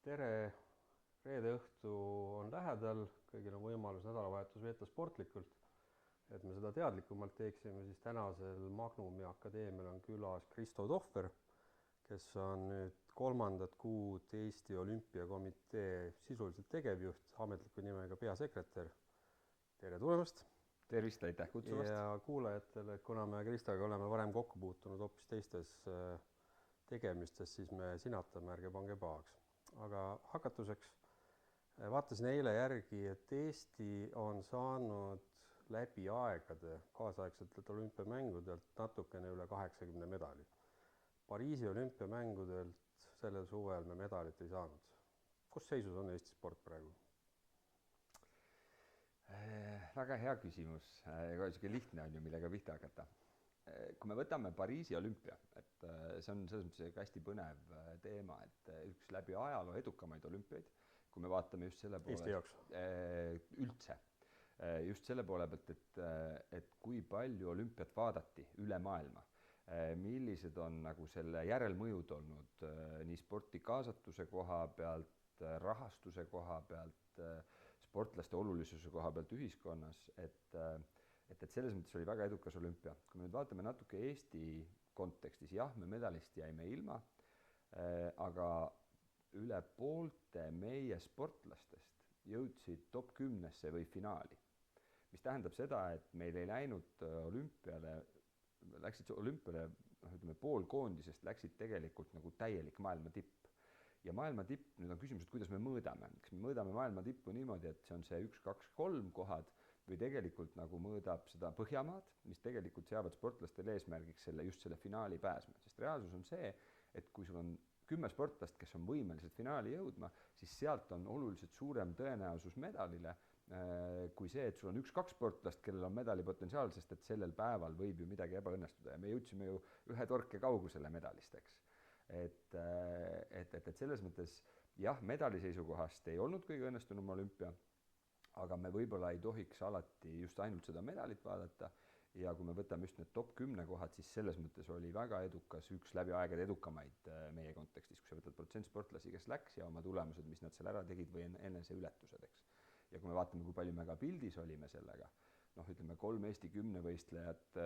Tere, reede õhtu on lähedal, kõigil on võimalus nädalavahetus veeta sportlikult. Et me seda teadlikumalt teeksime, siis tänasel Magnumi Akadeemial on külas Kristo Tohver, kes on nüüd 3. kuud Eesti Olümpiakomitee sisuliselt tegevjuht, ametliku nimega peasekretär. Tere tulemast! Tervist, aitäh kutsumast! Ja kuulajatele, kuna me Kristoga oleme varem kokku puutunud hoopis teistes tegemistes, siis me sinatame, ärge pange pahaks. Aga hakatuseks vaatasin eile järgi, et Eesti on saanud läbi aegade kaasaegsetelt olümpiamängudelt natukene üle 80 medali. Pariisi olümpiamängudelt sellel suvel me medalit ei saanud. Kus seisus on Eesti sport praegu? Väga hea küsimus. Siuke lihtne on ju, millega pihta hakata. Kui me võtame Pariisi olümpia, et see on selles mõttes hästi põnev teema, et üks läbi ajaloo edukamaid olümpiaid, kui me vaatame just selle poole üldse, just selle poole pealt, et kui palju olümpiat vaadati üle maailma, millised on nagu selle järelmõjud olnud nii sporti kaasatuse koha pealt, rahastuse koha pealt, sportlaste olulisuse koha pealt ühiskonnas, et selles mõttes oli väga edukas olümpia. Kui me nüüd vaatame natuke Eesti kontekstis, jah, me medalist jäime ilma, aga üle poolte meie sportlastest jõudsid top 10-sse või finaali, mis tähendab seda, et meil ei läinud olümpiale, läksid olümpiale, ütleme, pool koondisest läksid tegelikult nagu täielik maailma tipp. Ja maailma tipp, nüüd on küsimus, et kuidas me mõõdame. Kas me mõõdame maailma tippu niimoodi, et see on see 1, 2, 3 kohad või tegelikult nagu mõõdab seda Põhjamaad, mis tegelikult seavad sportlastele eesmärgiks just selle finaali pääsma. Sest reaalsus on see, et kui sul on 10 sportlast, kes on võimelised finaali jõudma, siis sealt on oluliselt suurem tõenäosus medalile kui see, et sul on 1, 2 sportlast, kellel on medali potentsiaal, sest et sellel päeval võib ju midagi ebaõnnestuda ja me jõudsime ju ühe torke kaugusele medalist, eks. Et selles mõttes jah, medali seisukohast ei olnud kõige õnnestunum olümpia, aga me võib-olla ei tohiks alati just ainult seda medalit vaadata ja kui me võtame just need top 10 kohad, siis selles mõttes oli väga edukas, üks läbi aegade edukamaid meie kontekstis, kui sa võtad protsent sportlasi, kes läks ja oma tulemused, mis nad seal ära tegid või enese ületused, eks. Ja kui me vaatame, kui palju me ka pildis olime sellega, ütleme 3 Eesti 10 võistlejat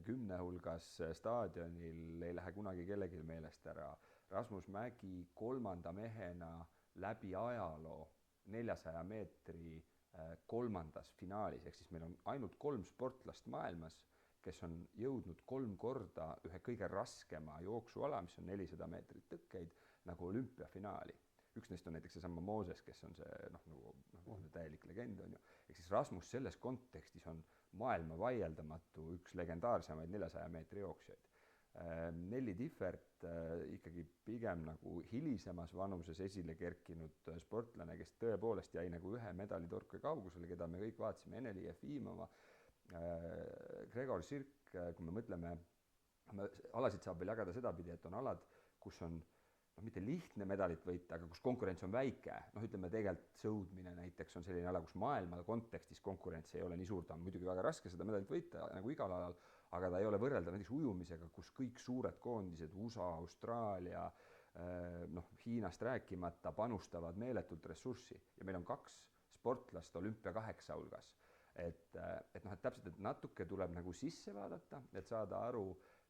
10 hulgas staadionil ei lähe kunagi kellelgi meelest ära. Rasmus Mägi 3. mehena läbi ajaloo 400 meetri 3. finaalis, ehk siis meil on ainult 3 sportlast maailmas, kes on jõudnud 3 korda ühe kõige raskema jooksuala, mis on 400 meetrit tõkkeid, nagu olümpiafinaali. Üks neist on näiteks seesama Mooses, kes on see täielik legend on ju. Ehk siis Rasmus selles kontekstis on maailma vaieldamatu üks legendaarsemaid 400 meetri jooksjaid. Nelli Differt ikkagi pigem nagu hilisemas vanuses esile kerkinud sportlane, kes tõepoolest jäi nagu ühe medalitorke kaugusele, keda me kõik vaatasime, Eneli Jefimova, Gregor Sirk, kui me mõtleme, alasid saab veel jagada sedapidi, et on alad, kus on mitte lihtne medalit võita, aga kus konkurents on väike. Ütleme tegelikult sõudmine näiteks on selline ala, kus maailma kontekstis konkurents ei ole nii suur, ta on muidugi väga raske seda medalit võita nagu igal alal, aga ta ei ole võrreldav näiteks ujumisega, kus kõik suured koondised, USA, Austraalia, Hiinast rääkimata panustavad meeletult ressurssi ja meil on 2 sportlast olümpia 8 hulgas. Et täpselt, et natuke tuleb nagu sisse vaadata, et saada aru,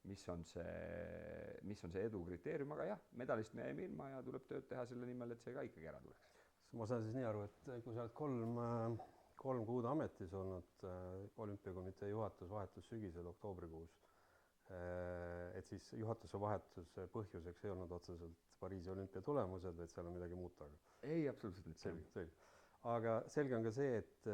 mis on see edu kriteerium, aga jah, medalist me jäime ilma ja tuleb tööd teha selle nimel, et see ka ikkagi ära tuleks. Ma saan siis nii aru, et kui sa oled 3 kuud ametis olnud, olümpiakomitee juhatus vahetus sügisel oktoobrikuus, et siis juhatuse vahetuse põhjuseks ei olnud otseselt Pariisi olümpia tulemused, vaid seal on midagi muud taga. Ei, absoluutselt. Selge. Aga selge on ka see, et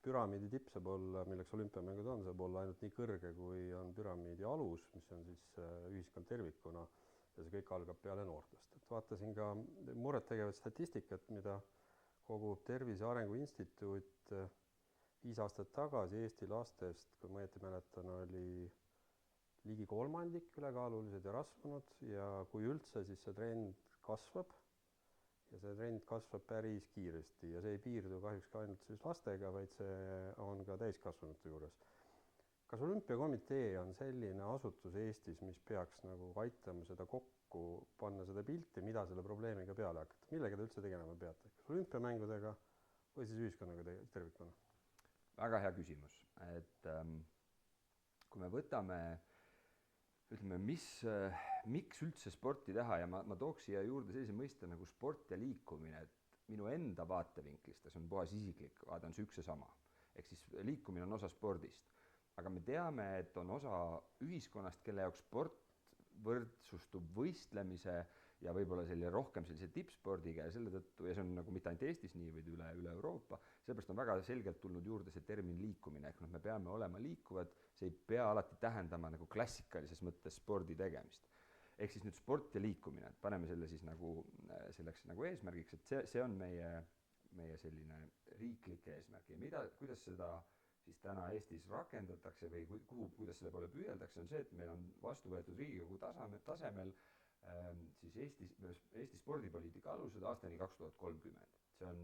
püramiidi tipp saab olla, milleks olümpiamängud on, saab olla ainult nii kõrge, kui on püramiidi alus, mis on siis ühiskond tervikuna ja see kõik algab peale noortest. Et vaatasin ka murettegevat statistikat, mida kogub Tervise Arengu Instituut 5 aastat tagasi Eesti lastest, kui ma õieti mäletan, oli ligi 1/3 ülekaalulised ja rasvunud ja kui üldse, siis see trend kasvab. Ja see trend kasvab päris kiiresti ja see ei piirdu kahjuks ka ainult siis lastega, vaid see on ka täiskasvanute juures. kas olümpiakomitee on selline asutus Eestis, mis peaks nagu aitama seda kokku, panna seda pilti, mida selle probleemiga peale hakata? Millega te üldse tegelema peate? Kas olümpiamängudega või siis ühiskonnaga tervikuna? Väga hea küsimus, et kui me võtame, ütleme, miks üldse sporti teha ja ma tooks siia juurde sellise mõiste nagu sport ja liikumine, et minu enda vaatevinklist, see on puhas isiklik vaade, on see üks ja sama. Ehk siis liikumine on osa spordist. Aga me teame, et on osa ühiskonnast, kelle jaoks sport võrdsustub võistlemise ja võib-olla rohkem sellise tippspordiga ja selle tõttu, ja see on nagu mitte ainult Eestis nii, vaid üle Euroopa, sellepärast on väga selgelt tulnud juurde see termin liikumine, ehk me peame olema liikuvad, see ei pea alati tähendama nagu klassikalises mõttes spordi tegemist. Ehk siis nüüd sport ja liikumine, et paneme selle siis nagu selleks nagu eesmärgiks, et see on meie selline riiklik eesmärk ja kuidas seda siis täna Eestis rakendatakse või kuidas selle poole püüeldakse, on see, et meil on vastu võetud Riigikogu tasemel siis Eesti spordipoliitika alused aastani 2030. See on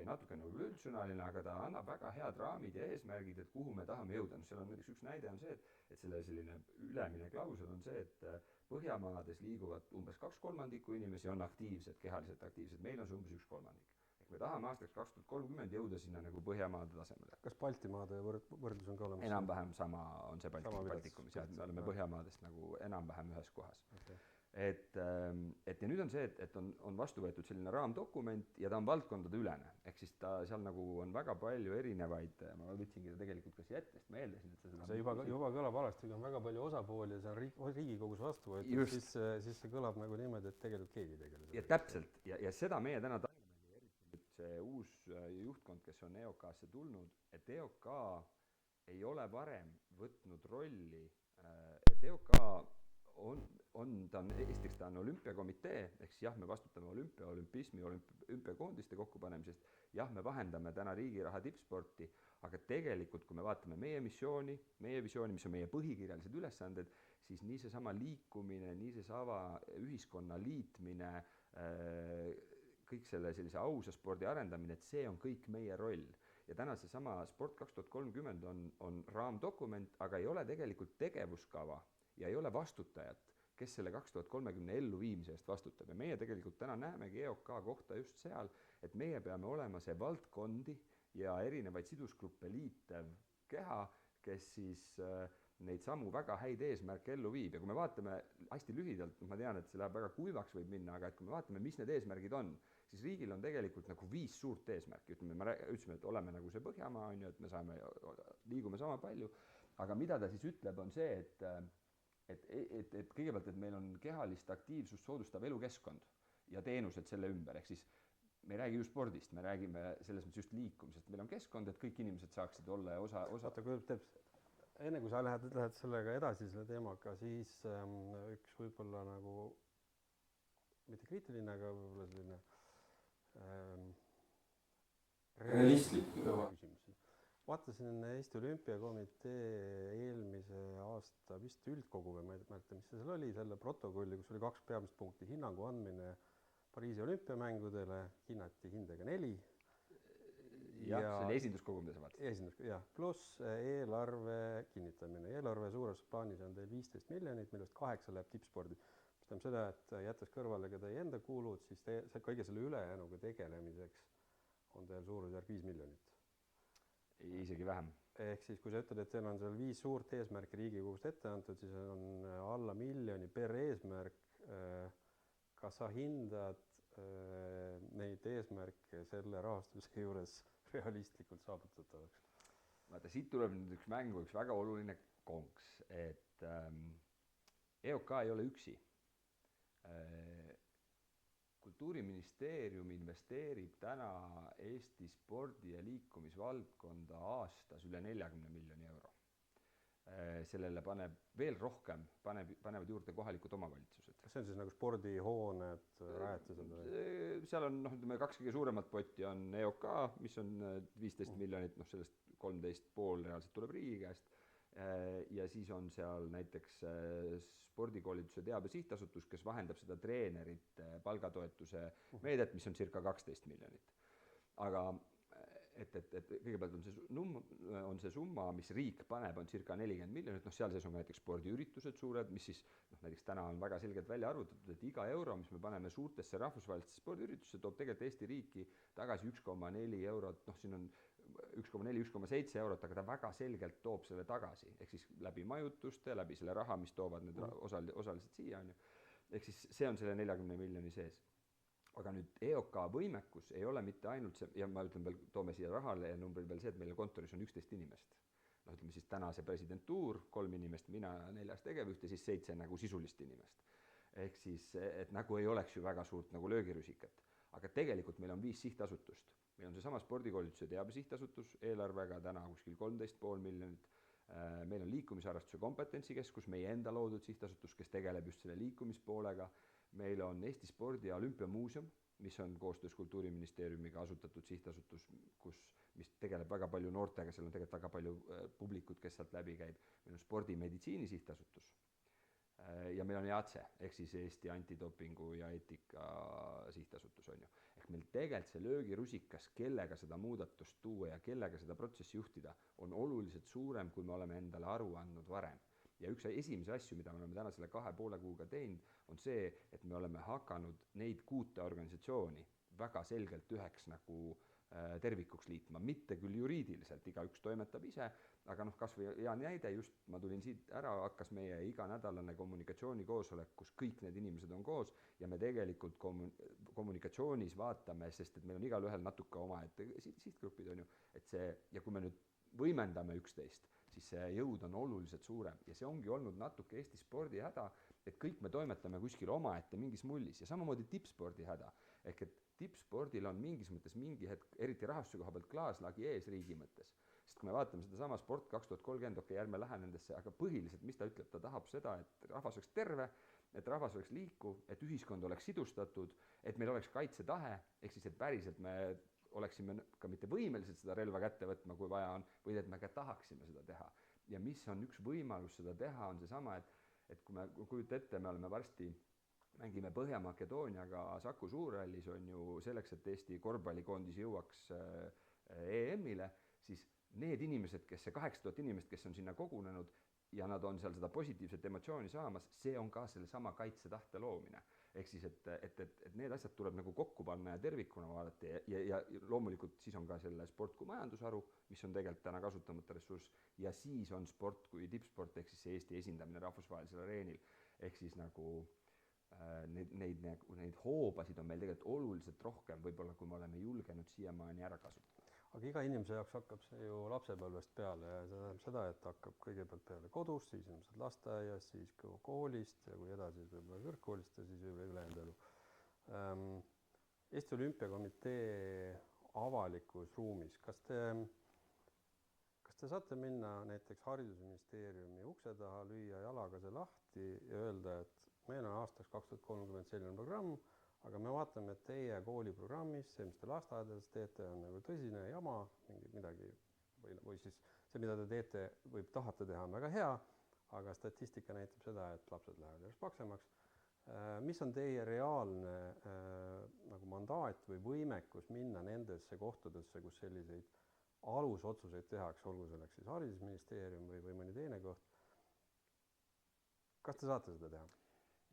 natuke nagu üldsõnaline, aga ta annab väga head raamid ja eesmärgid, et kuhu me tahame jõuda. Seal on näiteks üks näide on see, et selle selline ülemine klausel on see, et Põhjamaades liiguvad umbes 2/3 inimesi on aktiivsed, kehaliselt aktiivsed, meil on see umbes 1/3. Me tahame aastaks 2030 jõuda sinna nagu Põhjamaade tasemele. Kas Baltimaade võrdlus on ka olemas? Enam-vähem sama on see Baltikumis, jah, me oleme Põhjamaadest nagu enam-vähem ühes kohas. Okay. Et ja nüüd on see, et on vastu võetud selline raamdokument ja ta on valdkondade ülene. Ehk siis ta seal nagu on väga palju erinevaid, ma võtsingi ta tegelikult ka siia ette, sest ma eeldasin, et see juba kõlab alasti, kui on väga palju osapooli ja see on Riigikogus vastu võetud, siis see kõlab nagu niimoodi, et tegelikult keegi tegeleb. Ja täpselt, ja seda meie täna see uus juhtkond, kes on EOK-sse tulnud, et EOK ei ole varem võtnud rolli, et EOK esiteks ta on olümpiakomitee, ehk siis jah, me vastutame olümpismi, olümpiakoondiste kokkupanemisest, jah, me vahendame täna riigiraha tippsporti, aga tegelikult, kui me vaatame meie visiooni, mis on meie põhikirjalised ülesanded, siis nii seesama liikumine, nii seesama ühiskonna liitmine, kõik sellise ausa spordi arendamine, et see on kõik meie roll. Ja täna seesama Sport 2030 on raamdokument, aga ei ole tegelikult tegevuskava ja ei ole vastutajat, kes selle 2030 elluviimise eest vastutab. Ja meie tegelikult täna näemegi EOK kohta just seal, et meie peame olema see valdkondi ja erinevaid sidusgruppe liitev keha, kes siis neid samu väga häid eesmärke ellu viib. Ja kui me vaatame hästi lühidalt, ma tean, et see läheb väga kuivaks võib minna, aga et kui me vaatame, mis need eesmärgid on, siis riigil on tegelikult nagu 5 suurt eesmärki. Me ütlesime, et oleme nagu see Põhjamaa, on ju, et me liigume sama palju, aga mida ta siis ütleb, on see, et kõigepealt, et meil on kehalist aktiivsust soodustav elukeskkond ja teenused selle ümber, ehk siis me ei räägi ju spordist, me räägime selles mõttes just liikumisest. Meil on keskkond, et kõik inimesed saaksid olla ja osa. Enne kui sa lähed sellega edasi selle teemaga, siis üks võib-olla nagu mitte kriitiline, aga võib-olla selline realistlik küsimus. Vaatasin Eesti Olümpiakomitee eelmise aasta vist üldkogu või ma ei mäleta, mis see seal oli, selle protokolli, kus oli 2 peamist punkti. Hinnangu andmine Pariisi olümpiamängudele hinnati hindega 4. Jah, see oli esinduskogu, mida sa vaatasid. Jah, pluss eelarve kinnitamine. Eelarve suures plaanis on teil 15 miljonit, millest 8 läheb tippspordi. Mis tähendab seda, et jättes kõrvale ka teie enda kulud, siis kõige selle ülejäänuga tegelemiseks on teil suurusjärk 5 miljonit. Isegi vähem. Ehk siis, kui sa ütled, et teil on seal 5 suurt eesmärki Riigikogust ette antud, siis on alla miljoni per eesmärk. Kas sa hindad neid eesmärke selle rahastuse juures realistlikult saavutatavaks? Vaata, siit tuleb nüüd üks mängu, üks väga oluline konks, et EOK ei ole üksi. Kultuuriministeerium investeerib täna Eesti spordi- ja liikumisvaldkonda aastas üle 40 miljoni euro. Sellele paneb veel rohkem, panevad juurde kohalikud omavalitsused. Kas see on siis nagu spordihooned, rajatised? Seal on 2 kõige suuremat potti on EOK, mis on 15 miljonit, sellest 13,5 reaalselt tuleb riigi käest. Ja siis on seal näiteks spordikoolituse teabe sihtasutus, kes vahendab seda treenerite palgatoetuse meedet, mis on circa 12 miljonit. Aga et kõigepealt on see summa, mis riik paneb, on circa 40 miljonit, noh seal sees on näiteks spordiüritused suured, mis siis noh näiteks täna on väga selgelt välja arvutatud, et iga euro, mis me paneme suurtesse rahvusvahelistesse spordiüritustesse, toob tegelikult Eesti riiki tagasi 1,4 eurot, noh siin on 1,4–1,7 eurot, aga ta väga selgelt toob selle tagasi, ehk siis läbi majutuste, läbi selle raha, mis toovad need osaliselt siia, on ju. Ehk siis see on selle 40 miljoni sees. Aga nüüd EOK võimekus ei ole mitte ainult see, ja ma ütlen veel, toome siia rahale ja numbrid veel see, et meil kontoris on 11 inimest. No ütleme siis täna see presidentuur, 3 inimest, mina 4 tegevjuht ja siis 7 nagu sisulist inimest. Ehk siis, et nagu ei oleks ju väga suurt nagu löögirüsikat. Aga tegelikult meil on 5 sihtasutust. Meil on seesama spordikoolituse teabe sihtasutus eelarvega täna kuskil 13,5 miljonit. Meil on liikumisharrastuse kompetentsikeskus, meie enda loodud sihtasutus, kes tegeleb just selle liikumispoolega. Meil on Eesti Spordi- ja Olümpiamuuseum, mis on koostöös Kultuuriministeeriumiga asutatud sihtasutus, mis tegeleb väga palju noortega, seal on tegelikult väga palju publikut, kes sealt läbi käib. Meil on spordimeditsiini sihtasutus ja meil on EATSE, ehk siis Eesti antidopingu ja eetika sihtasutus on ju. Ehk meil tegelikult see löögirusikas, kellega seda muudatust tuua ja kellega seda protsessi juhtida, on oluliselt suurem, kui me oleme endale aru andnud varem. Ja üks esimese asju, mida me oleme täna selle 2,5 kuuga teinud, on see, et me oleme hakanud neid 6 organisatsiooni väga selgelt üheks nagu tervikuks liitma, mitte küll juriidiliselt, igaüks toimetab ise, aga noh, kas või hea näide, just ma tulin siit ära, hakkas meie iganädalane kommunikatsioonikoosolek, kus kõik need inimesed on koos ja me tegelikult kommunikatsioonis vaatame, sest et meil on igal ühel natuke omaette sihtgrupid on ju, et see, ja kui me nüüd võimendame 11, siis see jõud on oluliselt suurem ja see ongi olnud natuke Eesti spordi häda, et kõik me toimetame kuskil omaette mingis mullis ja samamoodi tippspordi häda, ehk et tippspordil on mingis mõttes mingi hetk, eriti rahastuse koha pealt klaaslagi ees riigi mõttes, sest kui me vaatame seda sama Sport 2030, okei, ärme lähe nendesse, aga põhiliselt, mis ta ütleb, ta tahab seda, et rahvas oleks terve, et rahvas oleks liikuv, et ühiskond oleks sidustatud, et meil oleks kaitsetahe, ehk siis, et päriselt me oleksime ka mitte võimelised seda relva kätte võtma, kui vaja on, või et me ka tahaksime seda teha. Ja mis on üks võimalus seda teha, on seesama, et kui me kujuta ette, me oleme varsti, mängime Põhja-Makedooniaga Saku Suurrallis on ju selleks, et Eesti korvpallikoondis jõuaks EM-ile, siis need inimesed, kes see 8000 inimest, kes on sinna kogunenud ja nad on seal seda positiivset emotsiooni saamas, see on ka selle sama kaitsetahte loomine. Ehk siis, et need asjad tuleb nagu kokku panna ja tervikuna vaadata ja loomulikult siis on ka selle sport kui majandusharu, mis on tegelikult täna kasutamata ressurss ja siis on sport kui tippsport, ehk siis Eesti esindamine rahvusvahelisel areenil. Ehk siis nagu neid hoobasid on meil tegelikult oluliselt rohkem, võib-olla kui me oleme julgenud siiamaani ära kasutada. Aga iga inimese jaoks hakkab see ju lapsepõlvest peale ja see tähendab seda, et hakkab kõigepealt peale kodus, siis ilmselt lasteaias, siis koolist ja kui edasi võib-olla kõrgkoolist ja siis võib-olla ülejäänud elu. Eesti Olümpiakomitee avalikus ruumis, kas te saate minna näiteks Haridusministeeriumi ukse taha, lüüa jalaga see lahti ja öelda, et meil on aastaks 2030 selline programm, aga me vaatame, et teie kooliprogrammis, see, mis te lasteaedades teete, on nagu tõsine jama, midagi, või siis see, mida te teete, võib tahate teha, on väga hea, aga statistika näitab seda, et lapsed lähevad järjest paksemaks. Mis on teie reaalne nagu mandaat või võimekus minna nendesse kohtadesse, kus selliseid alusotsuseid tehakse, olgu selleks siis Haridusministeerium või mõni teine koht? Kas te saate seda teha?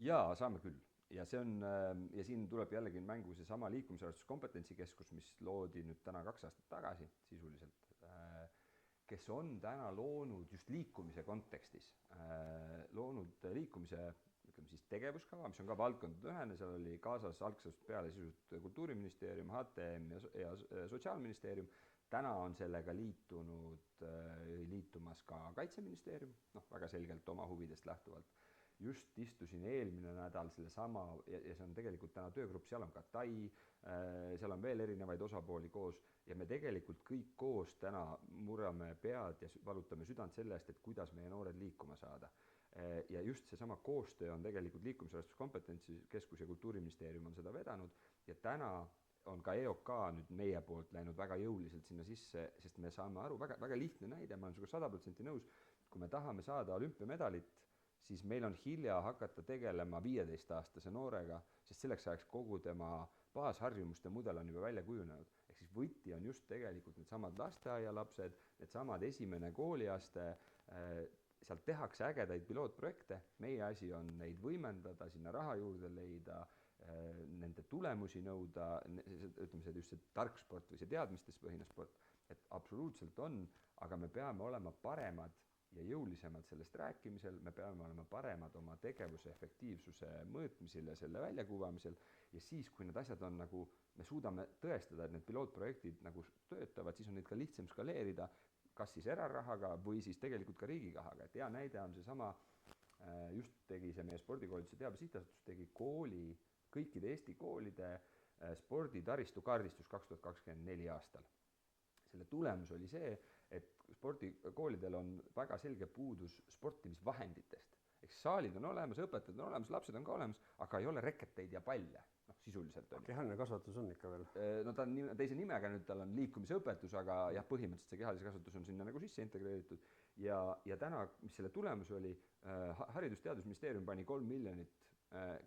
Jaa, saame küll. Ja siin tuleb jällegi mängu seesama liikumisharrastuse kompetentsikeskus, mis loodi nüüd täna 2 aastat tagasi sisuliselt, kes on täna loonud just liikumise kontekstis, loonud liikumise ütleme siis tegevuskava, mis on ka valdkondadühene, seal oli kaasas algsest peale sisuliselt Kultuuriministeerium, HTM ja Sotsiaalministeerium. Täna on sellega liitumas ka Kaitseministeerium, väga selgelt oma huvidest lähtuvalt. Just istusin eelmine nädal sellesama ja see on tegelikult täna töögrupp, seal on ka Tai, seal on veel erinevaid osapooli koos ja me tegelikult kõik koos täna murrame pead ja valutame südant selle eest, et kuidas meie noored liikuma saada. Ja just seesama koostöö on tegelikult liikumisharrastuse kompetentsikeskus ja Kultuuriministeerium on seda vedanud ja täna on ka EOK nüüd meie poolt läinud väga jõuliselt sinna sisse, sest me saame aru, väga lihtne näide, ma olen sinuga 100% nõus, kui me tahame saada olümpiamedalit, siis meil on hilja hakata tegelema 15-aastase noorega, sest selleks ajaks kogu tema baasharjumuste mudel on juba välja kujunenud. Ehk ehk siis võti on just tegelikult needsamad lasteaialapsed, needsamad esimene kooliaste, sealt tehakse ägedaid pilootprojekte, meie asi on neid võimendada, sinna raha juurde leida, nende tulemusi nõuda, ütleme see just see tarksport või see teadmistes põhine sport, et absoluutselt on, aga me peame olema paremad ja jõulisemad sellest rääkimisel, me peame olema paremad oma tegevuse efektiivsuse mõõtmisel ja selle väljakuvamisel ja siis, kui need asjad on nagu, me suudame tõestada, et need pilootprojektid nagu töötavad, siis on neid ka lihtsam skaleerida, kas siis erarahaga või siis tegelikult ka riigirahaga, et hea näide on seesama, just tegi see meie spordikoolituse teabe sihtasutus, tegi kooli, kõikide Eesti koolide sporditaristu kaardistus 2024 aastal. Selle tulemus oli see, et spordikoolidel on väga selge puudus sportimisvahenditest. Eks saalid on olemas, õpetajad on olemas, lapsed on ka olemas, aga ei ole reketeid ja palle. Sisuliselt on. Kehaline kasvatus on ikka veel? No ta on teise nimega, nüüd tal on liikumisõpetus, aga jah, põhimõtteliselt see kehalise kasvatus on sinna nagu sisse integreeritud. Ja täna, mis selle tulemus oli, Haridus-Teadusministeerium pani 3 miljonit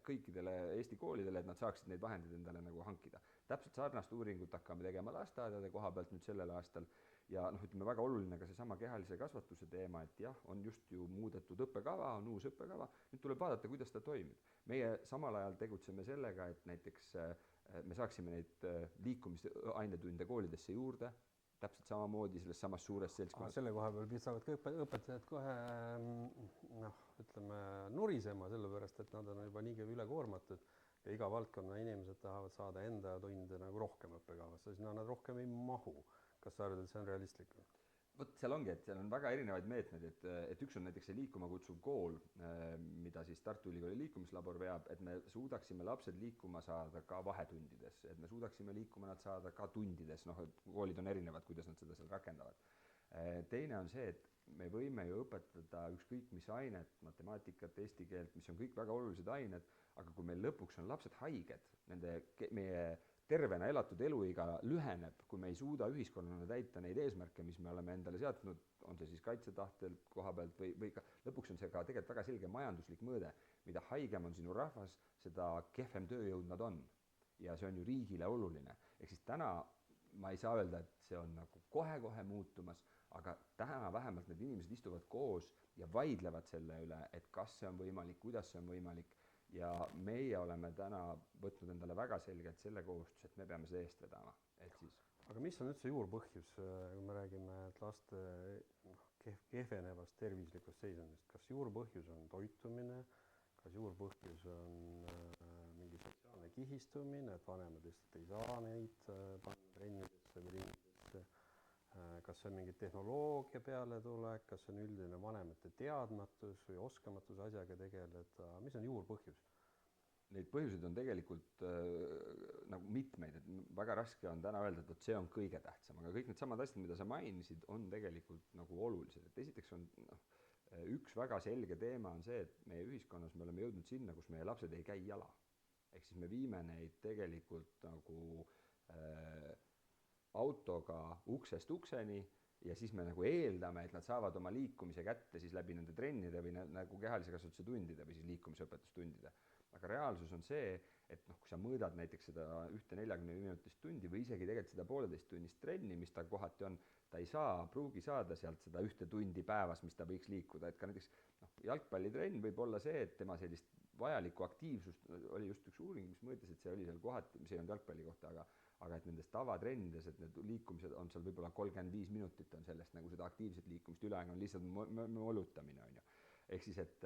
kõikidele Eesti koolidele, et nad saaksid neid vahendeid endale nagu hankida. Täpselt sarnast uuringut hakkame tegema lasteaedade koha pealt nüüd sellel aastal ja ütleme väga oluline ka seesama kehalise kasvatuse teema, et jah, on just ju muudetud õppekava, on uus õppekava, nüüd tuleb vaadata, kuidas ta toimib. Meie samal ajal tegutseme sellega, et näiteks me saaksime neid liikumisainetunde koolidesse juurde, täpselt samamoodi selles samas suures seltskonnas. Selle koha peal saavad ka õpetajad kohe ütleme nurisema, sellepärast, et nad on juba niigi ülekoormatud ja iga valdkonna inimesed tahavad saada enda tunde nagu rohkem õppekavasse, siis nad rohkem ei mahu. Kas sa arvad, et see on realistlik? Vot seal ongi, et seal on väga erinevaid meetmeid, et üks on näiteks see liikuma kutsuv kool, mida siis Tartu Ülikooli liikumislabor veab, et me suudaksime lapsed liikuma saada ka vahetundides, et me suudaksime liikuma nad saada ka tundides, et koolid on erinevad, kuidas nad seda seal rakendavad. Teine on see, et me võime ju õpetada ükskõik mis ainet, matemaatikat, eesti keelt, mis on kõik väga olulised ained, aga kui meil lõpuks on lapsed haiged, meie tervena elatud eluiga lüheneb, kui me ei suuda ühiskonnana täita neid eesmärke, mis me oleme endale seadnud, on see siis kaitsetahtelt koha pealt või ka lõpuks on see ka tegelikult väga selge majanduslik mõõde, mida haigem on sinu rahvas, seda kehvem tööjõud nad on. Ja see on ju riigile oluline. Ehk siis täna ma ei saa öelda, et see on nagu kohe-kohe muutumas, aga täna vähemalt need inimesed istuvad koos ja vaidlevad selle üle, et kas see on võimalik, kuidas see on võimalik. Ja meie oleme täna võtnud endale väga selgelt selle kohustus, et me peame seda eest vedama. Et siis. Aga mis on üldse juurpõhjus, kui me räägime laste kehvenevast tervislikust seisundist? Kas juurpõhjus on toitumine, kas juurpõhjus on mingi sotsiaalne kihistumine, et vanemad lihtsalt ei saa neid panna trennidesse või ringidesse? Kas see on mingi tehnoloogia peale tulek, kas see on üldine vanemate teadmatus või oskamatus asjaga tegeleda, mis on juurpõhjus? Neid põhjuseid on tegelikult nagu mitmeid, et väga raske on täna öelda, et see on kõige tähtsam, aga kõik need samad asjad, mida sa mainisid, on tegelikult nagu olulised. Et esiteks on üks väga selge teema on see, et meie ühiskonnas me oleme jõudnud sinna, kus meie lapsed ei käi jala. Ehk siis me viime neid tegelikult nagu autoga uksest ukseni ja siis me nagu eeldame, et nad saavad oma liikumise kätte siis läbi nende trennide või nagu kehalise kasvatuse tundide või siis liikumisõpetustundide. Aga reaalsus on see, et kui sa mõõdad näiteks seda 40-minutist tundi või isegi tegelikult seda 1,5 tunnist trenni, mis ta kohati on, ta ei pruugi saada sealt seda 1 tundi päevas, mis ta võiks liikuda. Et ka näiteks jalgpallitrenn võib olla see, et tema sellist vajalikku aktiivsust oli just üks uuring, mis mõõtis, et see oli seal kohati, mis ei olnud jalgpalli kohta, aga et nendes tavatrennides, et need liikumised on seal võib-olla 35 minutit on sellest nagu seda aktiivset liikumist, ülejäänu on lihtsalt molutamine, on ju. Ehk siis, et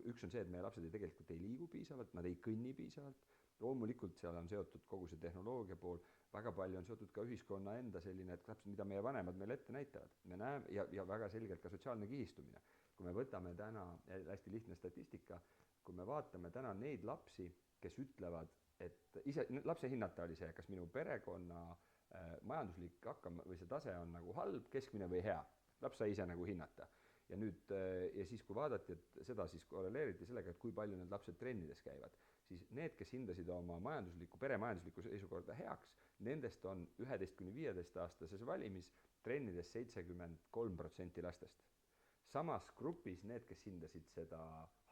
üks on see, et meie lapsed tegelikult ei liigu piisavalt, nad ei kõnni piisavalt. Loomulikult seal on seotud kogu see tehnoloogia pool, väga palju on seotud ka ühiskonna enda selline, et täpselt mida meie vanemad meile ette näitavad. Me näeme ja väga selgelt ka sotsiaalne kihistumine. Kui me võtame täna hästi lihtne statistika, kui me vaatame täna neid lapsi, kes ütlevad, et lapse hinnata oli see, kas minu perekonna majanduslik või see tase on nagu halb, keskmine või hea. Laps sai ise nagu hinnata. Ja nüüd, ja siis kui vaadati, et seda siis korreleeriti sellega, et kui palju need lapsed trennides käivad, siis need, kes hindasid oma pere majandusliku seisukorda heaks, nendest on 11–15 aastases valimis trennides 73% lastest. Samas grupis need, kes hindasid seda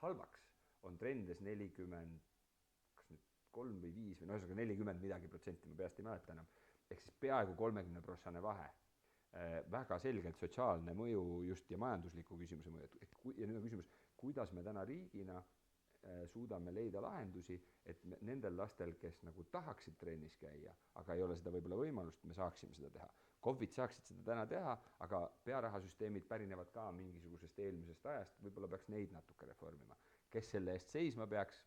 halvaks, on trennides 43 või 5 või 40 midagi protsenti, ma peast ei mäleta enam. ehk siis peaaegu 30% vahe. Väga selgelt sotsiaalne mõju just ja majandusliku küsimuse mõju, ja nüüd on küsimus, kuidas me täna riigina suudame leida lahendusi, et nendel lastel, kes nagu tahaksid trennis käia, aga ei ole seda võib-olla võimalust, me saaksime seda teha. KOV-id saaksid seda täna teha, aga pearahasüsteemid pärinevad ka mingisugusest eelmisest ajast, võib-olla peaks neid natuke reformima. Kes selle eest seisma peaks,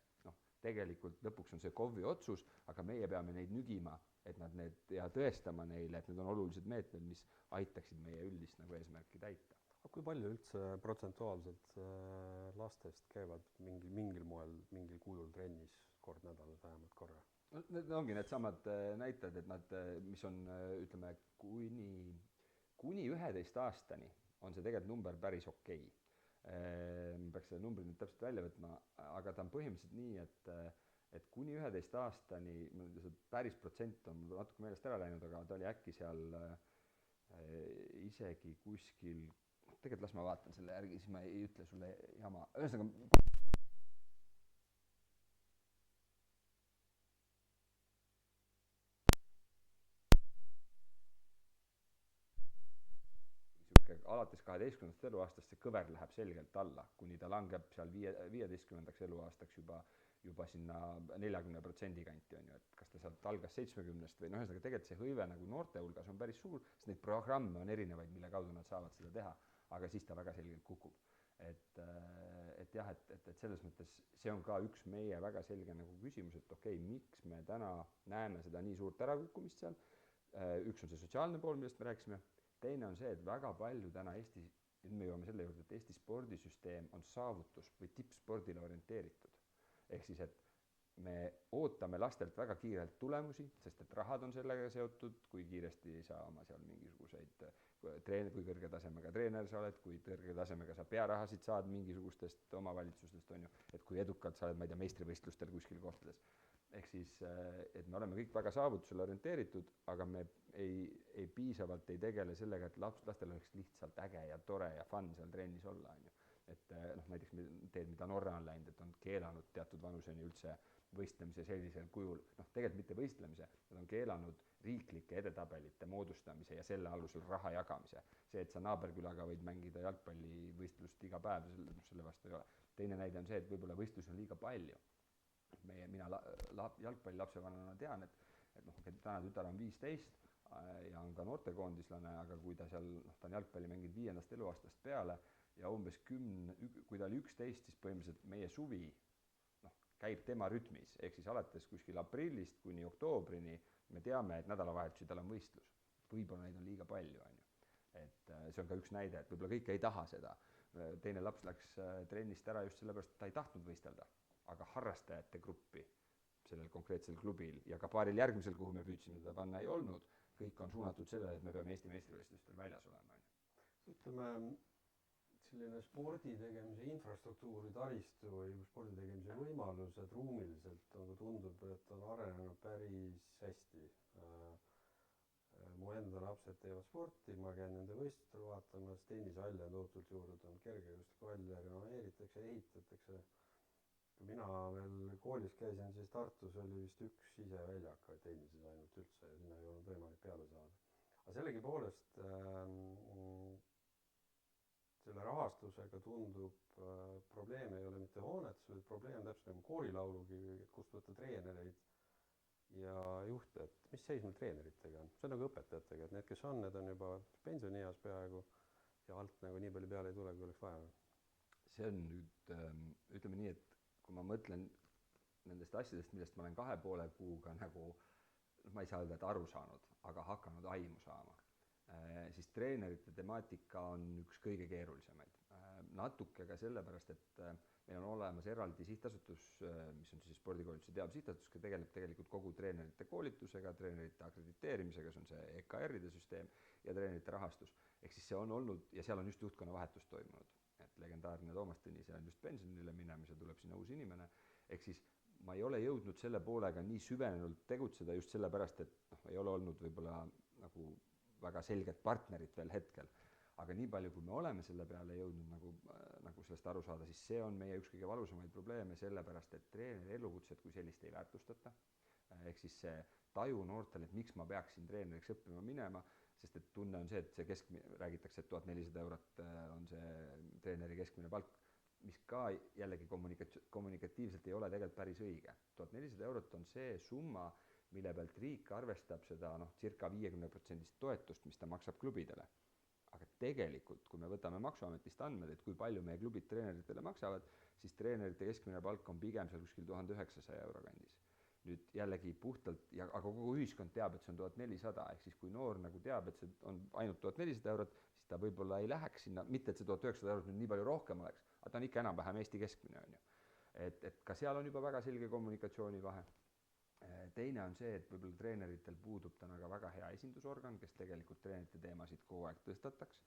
tegelikult lõpuks on see KOV-i otsus, aga meie peame neid nügima, et nad ja tõestama neile, et need on olulised meetmed, mis aitaksid meie üldist nagu eesmärki täita. Kui palju üldse protsentuaalselt lastest käivad mingil moel, mingil kujul trennis kord nädalas vähemalt korra? Need ongi need samad näitajad, et nad, mis on, ütleme, kuni 11 aastani on see tegelikult number päris okei. Ma peaks selle numbri nüüd täpselt välja võtma, aga ta on põhimõtteliselt nii, et kuni 11 aastani, päris protsent on natuke meelest ära läinud, aga ta oli äkki seal isegi kuskil, tegelikult las ma vaatan selle järgi, siis ma ei ütle sulle jama. Ühesõnaga, alates 12. eluaastast see kõver läheb selgelt alla, kuni ta langeb seal 15. eluaastaks juba sinna 40% kanti on ju, et kas ta sealt algas 70-st või ühesõnaga tegelikult see hõive nagu noorte hulgas on päris suur, sest neid programme on erinevaid, mille kaudu nad saavad seda teha, aga siis ta väga selgelt kukub. Et jah, et selles mõttes see on ka üks meie väga selge nagu küsimus, et okei, miks me täna näeme seda nii suurt ärakukkumist seal. Üks on see sotsiaalne pool, millest me rääkisime. Teine on see, et väga palju täna Eesti, nüüd me jõuame selle juurde, et Eesti spordisüsteem on saavutus või tippspordile orienteeritud. Ehk siis, et me ootame lastelt väga kiirelt tulemusi, sest et rahad on sellega seotud, kui kiiresti ei saa oma seal mingisuguseid kui kõrge tasemega treener sa oled, kui kõrge tasemega sa pearahasid saad mingisugustest omavalitsustest, on ju, et kui edukalt sa oled, ma ei tea, meistrivõistlustel kuskil kohtades. Ehk siis, et me oleme kõik väga saavutusele orienteeritud, aga me ei piisavalt ei tegele sellega, et lastel oleks lihtsalt äge ja tore ja fun seal trennis olla, on ju. Et näiteks teed, mida Norra on läinud, et on keelanud teatud vanuseni üldse võistlemise sellisel kujul, tegelikult mitte võistlemise, nad on keelanud riiklike edetabelite moodustamise ja selle alusel raha jagamise. See, et sa naaberkülaga võid mängida jalgpallivõistlust iga päev, selle vastu ei ole. Teine näide on see, et võib-olla võistlusi on liiga palju. Mina jalgpallilapsevanana tean, et täna tütar on 15 ja on ka noortekoondislane, aga kui ta seal, ta on jalgpalli mänginud 5. eluaastast peale ja umbes 10, kui ta oli 11, siis põhimõtteliselt meie suvi käib tema rütmis, ehk siis alates kuskil aprillist kuni oktoobrini me teame, et nädalavahetusi tal on võistlus. Võib-olla neid on liiga palju, on ju. Et see on ka üks näide, et võib-olla kõik ei taha seda. Teine laps läks trennist ära just sellepärast, et ta ei tahtnud võistelda, aga harrastajate gruppi sellel konkreetsel klubil ja ka paaril järgmisel, kuhu me püüdsime teda panna, ei olnud. Kõik on suunatud sellele, et me peame Eesti meistrivõistlustel väljas olema. Ütleme, selline spordi tegemise infrastruktuuri taristu või spordi tegemise võimalused ruumiliselt tundub, et on arenenud päris hästi. Mu enda lapsed teevad sporti, ma käin nende võistlustel vaatamas, tennisehalli on tohutult juurde, on kergejõustikuhalli renoveeritakse, ehitatakse. Mina veel koolis käisin, siis Tartus oli vist üks siseväljak tennises ainult üldse ja sinna ei olnud võimalik peale saada. Aga sellegi poolest selle rahastusega tundub, probleem ei ole mitte hoonetus, vaid probleem täpselt nagu koorilaulugi, kust võtta treenereid ja juhte, et mis seis meil treeneritega on. See on nagu õpetajatega, et need, kes on, need on juba pensionieas peaaegu ja alt nagu nii palju peale ei tule, kui oleks vaja. See on nüüd, ütleme nii, et kui ma mõtlen nendest asjadest, millest ma olen 2,5 kuuga nagu, ma ei saa öelda, et aru saanud, aga hakanud aimu saama, siis treenerite temaatika on üks kõige keerulisemaid. Natuke ka sellepärast, et meil on olemas eraldi sihtasutus, mis on siis spordikoolituse teadussihtasutus, kes tegeleb tegelikult kogu treenerite koolitusega, treenerite akrediteerimisega, see on see EKR-ide süsteem ja treenerite rahastus. Ehk siis see on olnud, ja seal on just juhtkonna vahetus toimunud. Et legendaarne Toomas Tõnise on just pensionile minemise, tuleb sinna uus inimene. Ehk siis ma ei ole jõudnud selle poolega nii süvenenult tegutseda just sellepärast, et ei ole olnud võib-olla nagu väga selget partnerit veel hetkel. Aga nii palju, kui me oleme selle peale jõudnud nagu sellest aru saada, siis see on meie üks kõige valusamaid probleeme sellepärast, et treeneri elukutset kui sellist ei väärtustata. ehk siis see taju noortele, et miks ma peaksin treeneriks õppima minema, sest et tunne on see, et see räägitakse, et 1400 eurot on see treeneri keskmine palk, mis ka jällegi kommunikatiivselt ei ole tegelikult päris õige. 1400 eurot on see summa, mille pealt riik arvestab seda circa 50% toetust, mis ta maksab klubidele. Aga tegelikult, kui me võtame Maksuametist andmed, et kui palju meie klubid treeneritele maksavad, siis treenerite keskmine palk on pigem seal kuskil 1900 euro kandis. Nüüd jällegi puhtalt, aga kogu ühiskond teab, et see on 1400, ehk siis kui noor nagu teab, et see on ainult 1400 eurot, siis ta võib-olla ei läheks sinna, mitte et see 1900 eurot nüüd nii palju rohkem oleks, aga ta on ikka enam-vähem Eesti keskmine, on ju. Et ka seal on juba väga selge kommunikatsiooni vahe. Teine on see, et võib-olla treeneritel puudub täna ka väga hea esindusorgan, kes tegelikult treenerite teemasid kogu aeg tõstataks.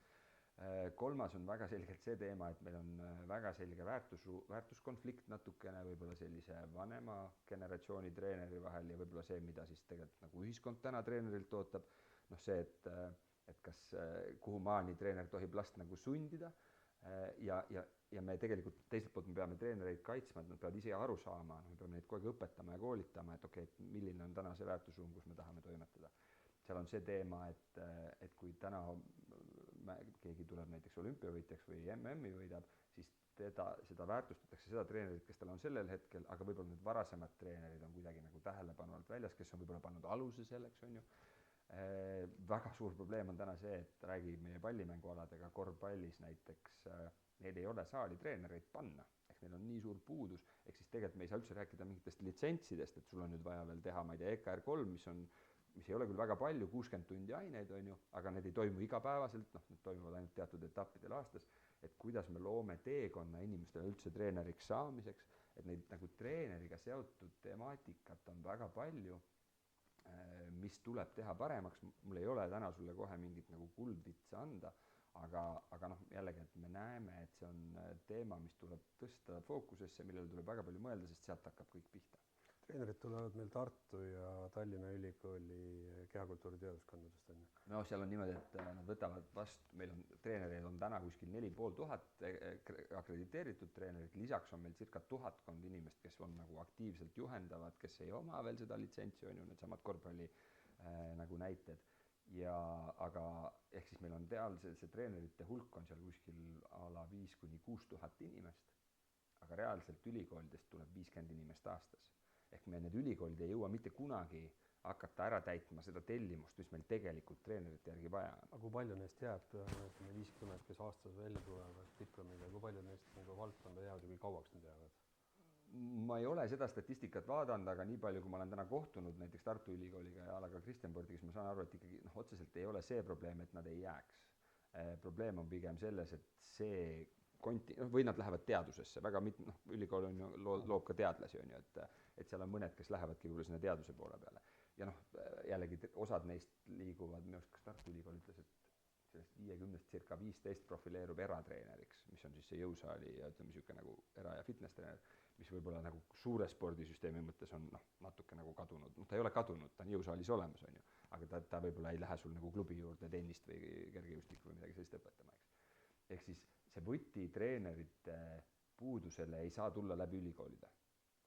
Kolmas on väga selgelt see teema, et meil on väga selge väärtuskonflikt natukene võib-olla sellise vanema generatsiooni treeneri vahel ja võib-olla see, mida siis tegelikult nagu ühiskond täna treenerilt ootab, see, et kas kuhu maani treener tohib last nagu sundida ja me tegelikult teiselt poolt me peame treenereid kaitsma, et nad peavad ise aru saama, me peame neid kogu aeg õpetama ja koolitama, et okei, et milline on täna see väärtusruum, kus me tahame toimetada. Seal on see teema, et kui täna keegi tuleb näiteks olümpiavõitjaks või MM-i võidab, siis seda väärtustatakse seda treenerit, kes tal on sellel hetkel, aga võib-olla need varasemad treenerid on kuidagi nagu tähelepanu alt väljas, kes on võib-olla pannud aluse selleks, on ju. Väga suur probleem on täna see, et räägib meie pallimängualadega korvpallis näiteks, neil ei ole saali treenereid panna, ehk neil on nii suur puudus, ehk siis tegelikult me ei saa üldse rääkida mingitest litsentsidest, et sul on nüüd vaja veel teha, ma ei tea, EKR3, mis ei ole küll väga palju, 60 tundi aineid, on ju, aga need ei toimu igapäevaselt, need toimuvad ainult teatud etappidel aastas, et kuidas me loome teekonna inimestele üldse treeneriks saamiseks, et neid nagu treeneriga seotud temaatikat on väga palju, mis tuleb teha paremaks, mul ei ole täna sulle kohe mingit nagu kuldvitsa anda, aga jällegi, et me näeme, et see on teema, mis tuleb tõsta fookusesse, millele tuleb väga palju mõelda, sest sealt hakkab kõik pihta. Treenerid tulevad meil Tartu ja Tallinna Ülikooli kehakultuuri teaduskondadest, on ju? No seal on niimoodi, et nad võtavad vastu, meil on treenereid on täna kuskil 4500 akrediteeritud treenerit, lisaks on meil circa 1000 inimest, kes on nagu aktiivselt juhendavad, kes ei oma veel seda litsentsi, on ju, need samad korvpalli nagu näited. Aga ehk siis meil on see treenerite hulk on seal kuskil a la 5-6000 inimest, aga reaalselt ülikoolidest tuleb 50 inimest aastas. Ehk me need ülikoolid ei jõua mitte kunagi hakata ära täitma seda tellimust, mis meil tegelikult treenerite järgi vaja on. Aga kui palju neist jääb 50, kes aastas välja tulevad diplomiga, kui palju neist nagu valdkonda jäävad ja kui kauaks need jäävad? Ma ei ole seda statistikat vaadanud, aga nii palju, kui ma olen täna kohtunud näiteks Tartu Ülikooliga ja ka Kristjan Pordiga, siis ma saan aru, et ikkagi otseselt ei ole see probleem, et nad ei jääks. Probleem on pigem selles, et see või nad lähevad teadusesse, väga ülikool on ju, loob ka teadlasi, on ju, et seal on mõned, kes lähevadki võib-olla sinna teaduse poole peale. Ja jällegi osad neist liiguvad, minu arust kas Tartu Ülikool ütles, et sellest 50 circa 15 profileerub eratreeneriks, mis on siis see jõusaali ja ütleme niisugune nagu era- ja fitness-treener, mis võib-olla nagu suure spordisüsteemi mõttes on natuke nagu kadunud. Ta ei ole kadunud, ta on jõusaalis olemas, on ju, aga ta võib-olla ei lähe sul nagu klubi juurde tennist või kergejõustikku või midagi sellist õpetama, eks. Ehk siis see võti treenerite puudusele ei saa tulla läbi ülikoolide.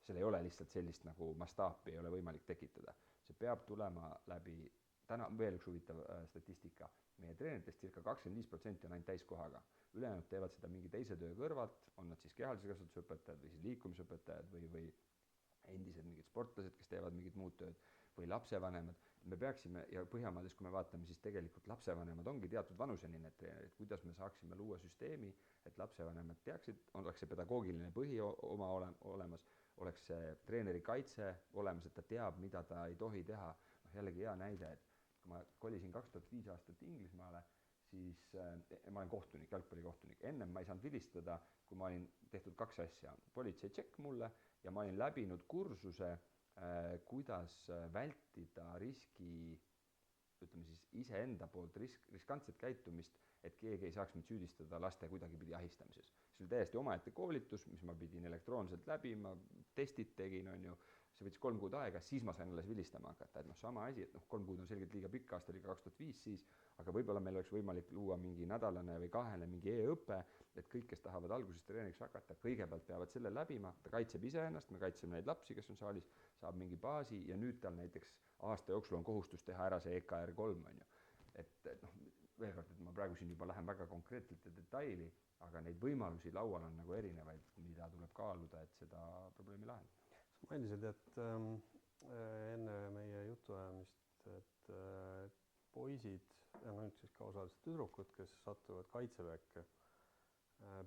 Seal ei ole lihtsalt sellist nagu mastaapi ei ole võimalik tekitada. See peab tulema läbi, täna veel üks huvitav statistika, meie treeneritest circa 25% on ainult täiskohaga. Ülejäänud teevad seda mingi teise töö kõrvalt, on nad siis kehalise kasvatuse õpetajad või siis liikumisõpetajad või endised mingid sportlased, kes teevad mingit muud tööd või lapsevanemad. Me peaksime, ja Põhjamaades, kui me vaatame, siis tegelikult lapsevanemad ongi teatud vanuseni need treenerid, kuidas me saaksime luua süsteemi, et lapsevanemad teaksid, oleks see pedagoogiline põhi oma olemas, oleks see treeneri kaitse olemas, et ta teab, mida ta ei tohi teha. Jällegi hea näide, et kui ma kolisin 2005 aastat Inglismaale, siis ma olen kohtunik, jalgpallikohtunik. Ennem ma ei saanud vilistada, kui ma olin tehtud 2 asja. Politsei tšekk mulle ja ma olin läbinud kursuse, kuidas vältida riski, ütleme siis iseenda poolt riskantset käitumist, et keegi ei saaks mind süüdistada laste kuidagipidi ahistamises. See oli täiesti omaette koolitus, mis ma pidin elektroonselt läbima, testid tegin, on ju, see võttis 3 kuud aega, siis ma sain alles vilistama hakata, et noh, sama asi, et noh, 3 kuud on selgelt liiga pikk, aasta oli ka 2005 siis, aga võib-olla meil oleks võimalik luua mingi nädalane või 2 mingi e-õpe, et kõik, kes tahavad alguses treeniks hakata, kõigepealt peavad selle läbima, ta kaitseb iseennast, me kaitseme neid lapsi, kes on saalis, saab mingi baasi ja nüüd tal näiteks aasta jooksul on kohustus teha ära see EKR3, on ju. Et noh, veel kord, et ma praegu siin juba lähen väga konkreetselt detaili, aga neid võimalusi laual on nagu erinevaid, mida tuleb kaaluda, et seda probleemi lahendada. Sa mainisid, et enne meie jutuajamist, et poisid ja nüüd siis ka osaliselt tüdrukud, kes satuvad kaitseväkke,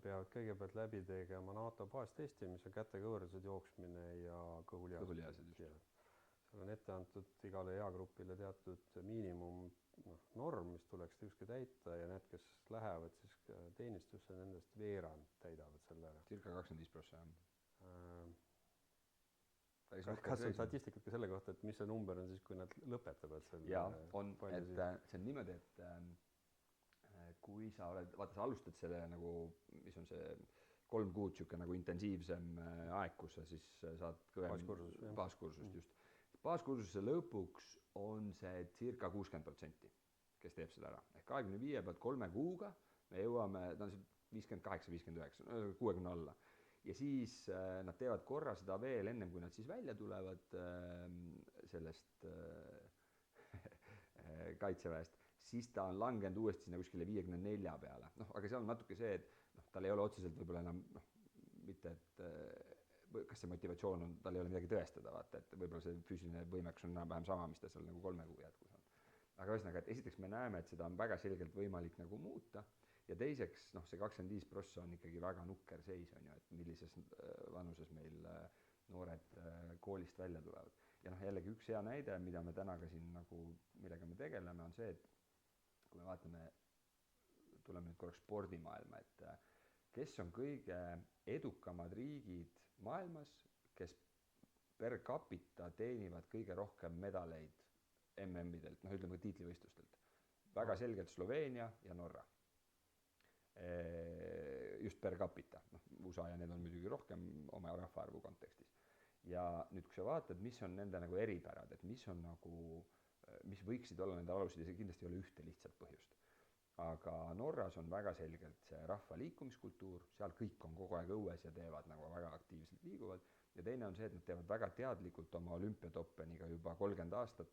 peavad kõigepealt läbi tegema NATO baastesti, mis on kätekõverdused, jooksmine ja kõhulihased. Seal on ette antud igale eagrupile teatud miinimum norm, mis tuleks ükski täita ja need, kes lähevad siis teenistusse, nendest veerand täidavad selle ära. Circa 25%. Kas on statistikat ka selle kohta, et mis see number on siis, kui nad lõpetavad selle? Jaa, on, et see on niimoodi, et kui sa oled, vaata sa alustad selle nagu, mis on see 3 kuud siuke nagu intensiivsem aeg, kus sa siis saad baaskursust just. Baaskursuse lõpuks on see circa 60%, kes teeb seda ära. Ehk 25 pealt 3 kuuga me jõuame, ta on 58-59, 60 alla. Ja siis nad teevad korra seda veel ennem, kui nad siis välja tulevad sellest kaitseväest, siis ta on langenud uuesti sinna kuskile 54 peale. Noh, aga seal on natuke see, et noh, tal ei ole otseselt võib-olla enam mitte, et kas see motivatsioon on, tal ei ole midagi tõestada, vaata, et võib-olla see füüsiline võimekus on enam-vähem sama, mis ta seal nagu 3 kuu jätkus on. Aga ühesõnaga, et esiteks me näeme, et seda on väga selgelt võimalik nagu muuta ja teiseks, noh, see 25% on ikkagi väga nukker seis, on ju, et millises vanuses meil noored koolist välja tulevad. Ja noh, jällegi üks hea näide, mida me täna ka siin nagu, millega me tegeleme, on see, et kui me vaatame, tuleme nüüd korraks spordimaailma, et kes on kõige edukamad riigid maailmas, kes per capita teenivad kõige rohkem medaleid MM-idelt, noh ütleme tiitlivõistlustelt. Väga selgelt Sloveenia ja Norra. Just per capita, noh USA ja need on muidugi rohkem oma rahvaarvu kontekstis. Ja nüüd, kui sa vaatad, mis on nende nagu eripärad, et mis on nagu, mis võiksid olla nende alused ja see kindlasti ei ole ühte lihtsalt põhjust. Aga Norras on väga selgelt see rahva liikumiskultuur, seal kõik on kogu aeg õues ja teevad nagu väga aktiivselt liiguvad. Ja teine on see, et nad teevad väga teadlikult oma olümpiatoppeniga juba 30 aastat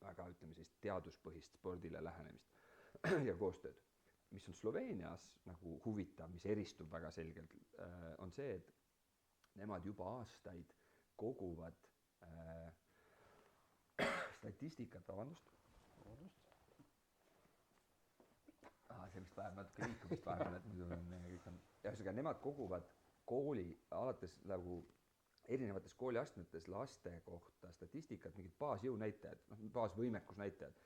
väga, ütleme siis, teaduspõhist spordile lähenemist ja koostööd. Mis on Sloveenias nagu huvitav, mis eristub väga selgelt, on see, et nemad juba aastaid koguvad statistikat, vabandust. See vist vajab natuke liikumist vahepeal, et muidu on kõik on. Ja ühesõnaga, nemad koguvad kooli alates nagu erinevates kooliastmetes laste kohta statistikat, mingid baasjõunäitajad, baasvõimekusnäitajad,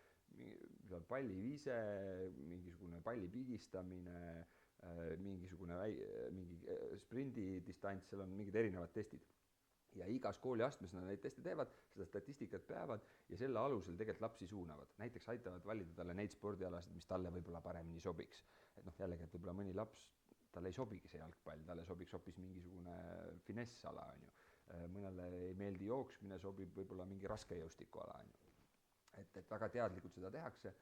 palliviise, mingisugune palli pigistamine, mingisugune mingi sprindidistants, seal on mingid erinevad testid. Ja igas kooliastmes nad neid teste teevad, seda statistikat peavad ja selle alusel tegelikult lapsi suunavad. Näiteks aitavad valida talle neid spordialasid, mis talle võib-olla paremini sobiks. Et noh, jällegi, et võib-olla mõni laps, talle ei sobigi see jalgpall, talle sobiks hoopis mingisugune finessala, on ju. Mõnele ei meeldi jooksmine, sobib võib-olla mingi raskejõustikuala, on ju. Et väga teadlikult seda tehakse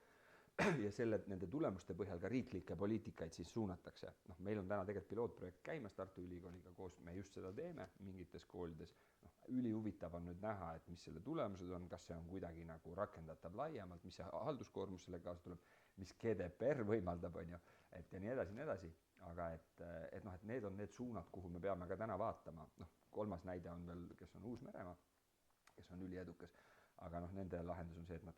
ja selle nende tulemuste põhjal ka riiklikke poliitikaid siis suunatakse. Noh, meil on täna tegelikult pilootprojekt käimas Tartu Ülikooliga koos, me just seda teeme mingites koolides. Noh, ülihuvitav on nüüd näha, et mis selle tulemused on, kas see on kuidagi nagu rakendatav laiemalt, mis see halduskoormus selle kaasa tuleb, mis GDPR võimaldab, on ju, et ja nii edasi, aga et noh, et need on need suunad, kuhu me peame ka täna vaatama. Noh, kolmas näide on veel, kes on Uus-Meremaa, kes on üliedukas, aga noh, nende lahendus on see, et nad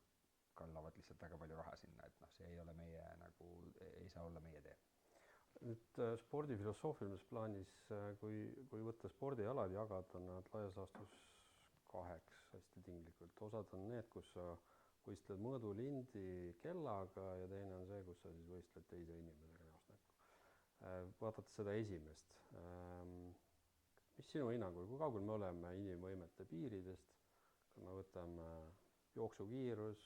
kallavad lihtsalt väga palju raha sinna, et noh, see ei ole meie nagu, ei saa olla meie tee. Nüüd spordifilosoofilises plaanis, kui võtta spordialad, jagada nad laias laastus 2 hästi tinglikult. Osad on need, kus sa võistled mõõdulindi kellaga ja teine on see, kus sa siis võistled teise inimesega näost näkku. Vaadates seda esimest, mis sinu hinnangul, kui kaugel me oleme inimvõimete piiridest, kui me võtame jooksukiirus,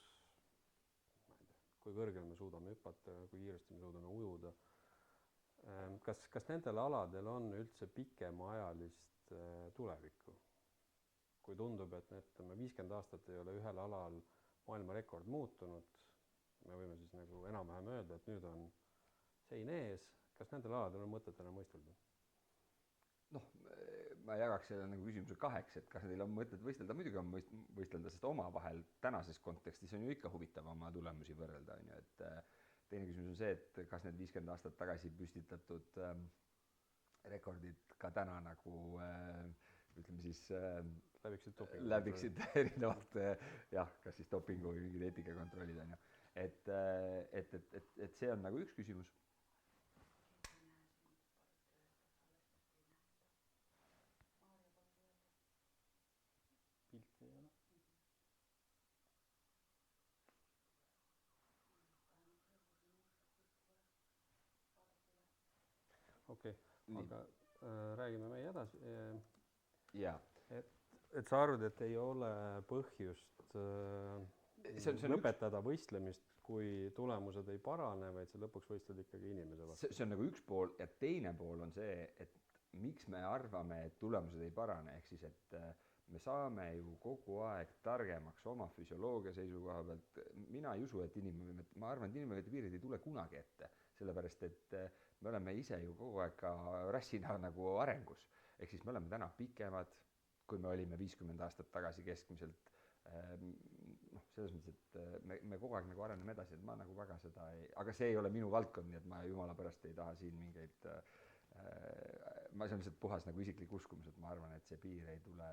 kui kõrgel me suudame hüpata, kui kiiresti me suudame ujuda. Kas nendel aladel on üldse pikemaajalist tulevikku? kui tundub, et need 50 aastat ei ole ühel alal maailmarekord muutunud, me võime siis nagu enam-vähem öelda, et nüüd on sein ees, kas nendel aladel on mõtet enam võistelda? Noh, ma jagaks selle nagu küsimuse kaheks, et kas neil on mõtet võistelda, muidugi on võistelda, sest omavahel tänases kontekstis on ju ikka huvitav oma tulemusi võrrelda, on ju, et teine küsimus on see, et kas need 50 aastat tagasi püstitatud rekordid ka täna nagu ütleme siis läbiksid erinevalt jah, kas siis dopingu või mingid eetikakontrollid, on ju. Et see on nagu üks küsimus. Pilti ei ole. Okei, aga räägime meie edasi. Jaa. Et sa arvad, et ei ole põhjust lõpetada võistlemist, kui tulemused ei parane, vaid sa lõpuks võistled ikkagi inimese vastu? See on nagu üks pool ja teine pool on see, et miks me arvame, et tulemused ei parane, ehk siis, et me saame ju kogu aeg targemaks oma füsioloogia seisukoha pealt. Mina ei usu, et ma arvan, et inimvõimete piirid ei tule kunagi ette, sellepärast et me oleme ise ju kogu aeg ka rassina nagu arengus. Ehk siis me oleme täna pikemad, kui me olime 50 aastat tagasi keskmiselt. Selles mõttes, et me kogu aeg nagu areneme edasi, et ma nagu väga seda aga see ei ole minu valdkond, nii et ma jumala pärast ei taha siin mingeid ma see on lihtsalt puhas nagu isiklik uskumus, et ma arvan, et see piir ei tule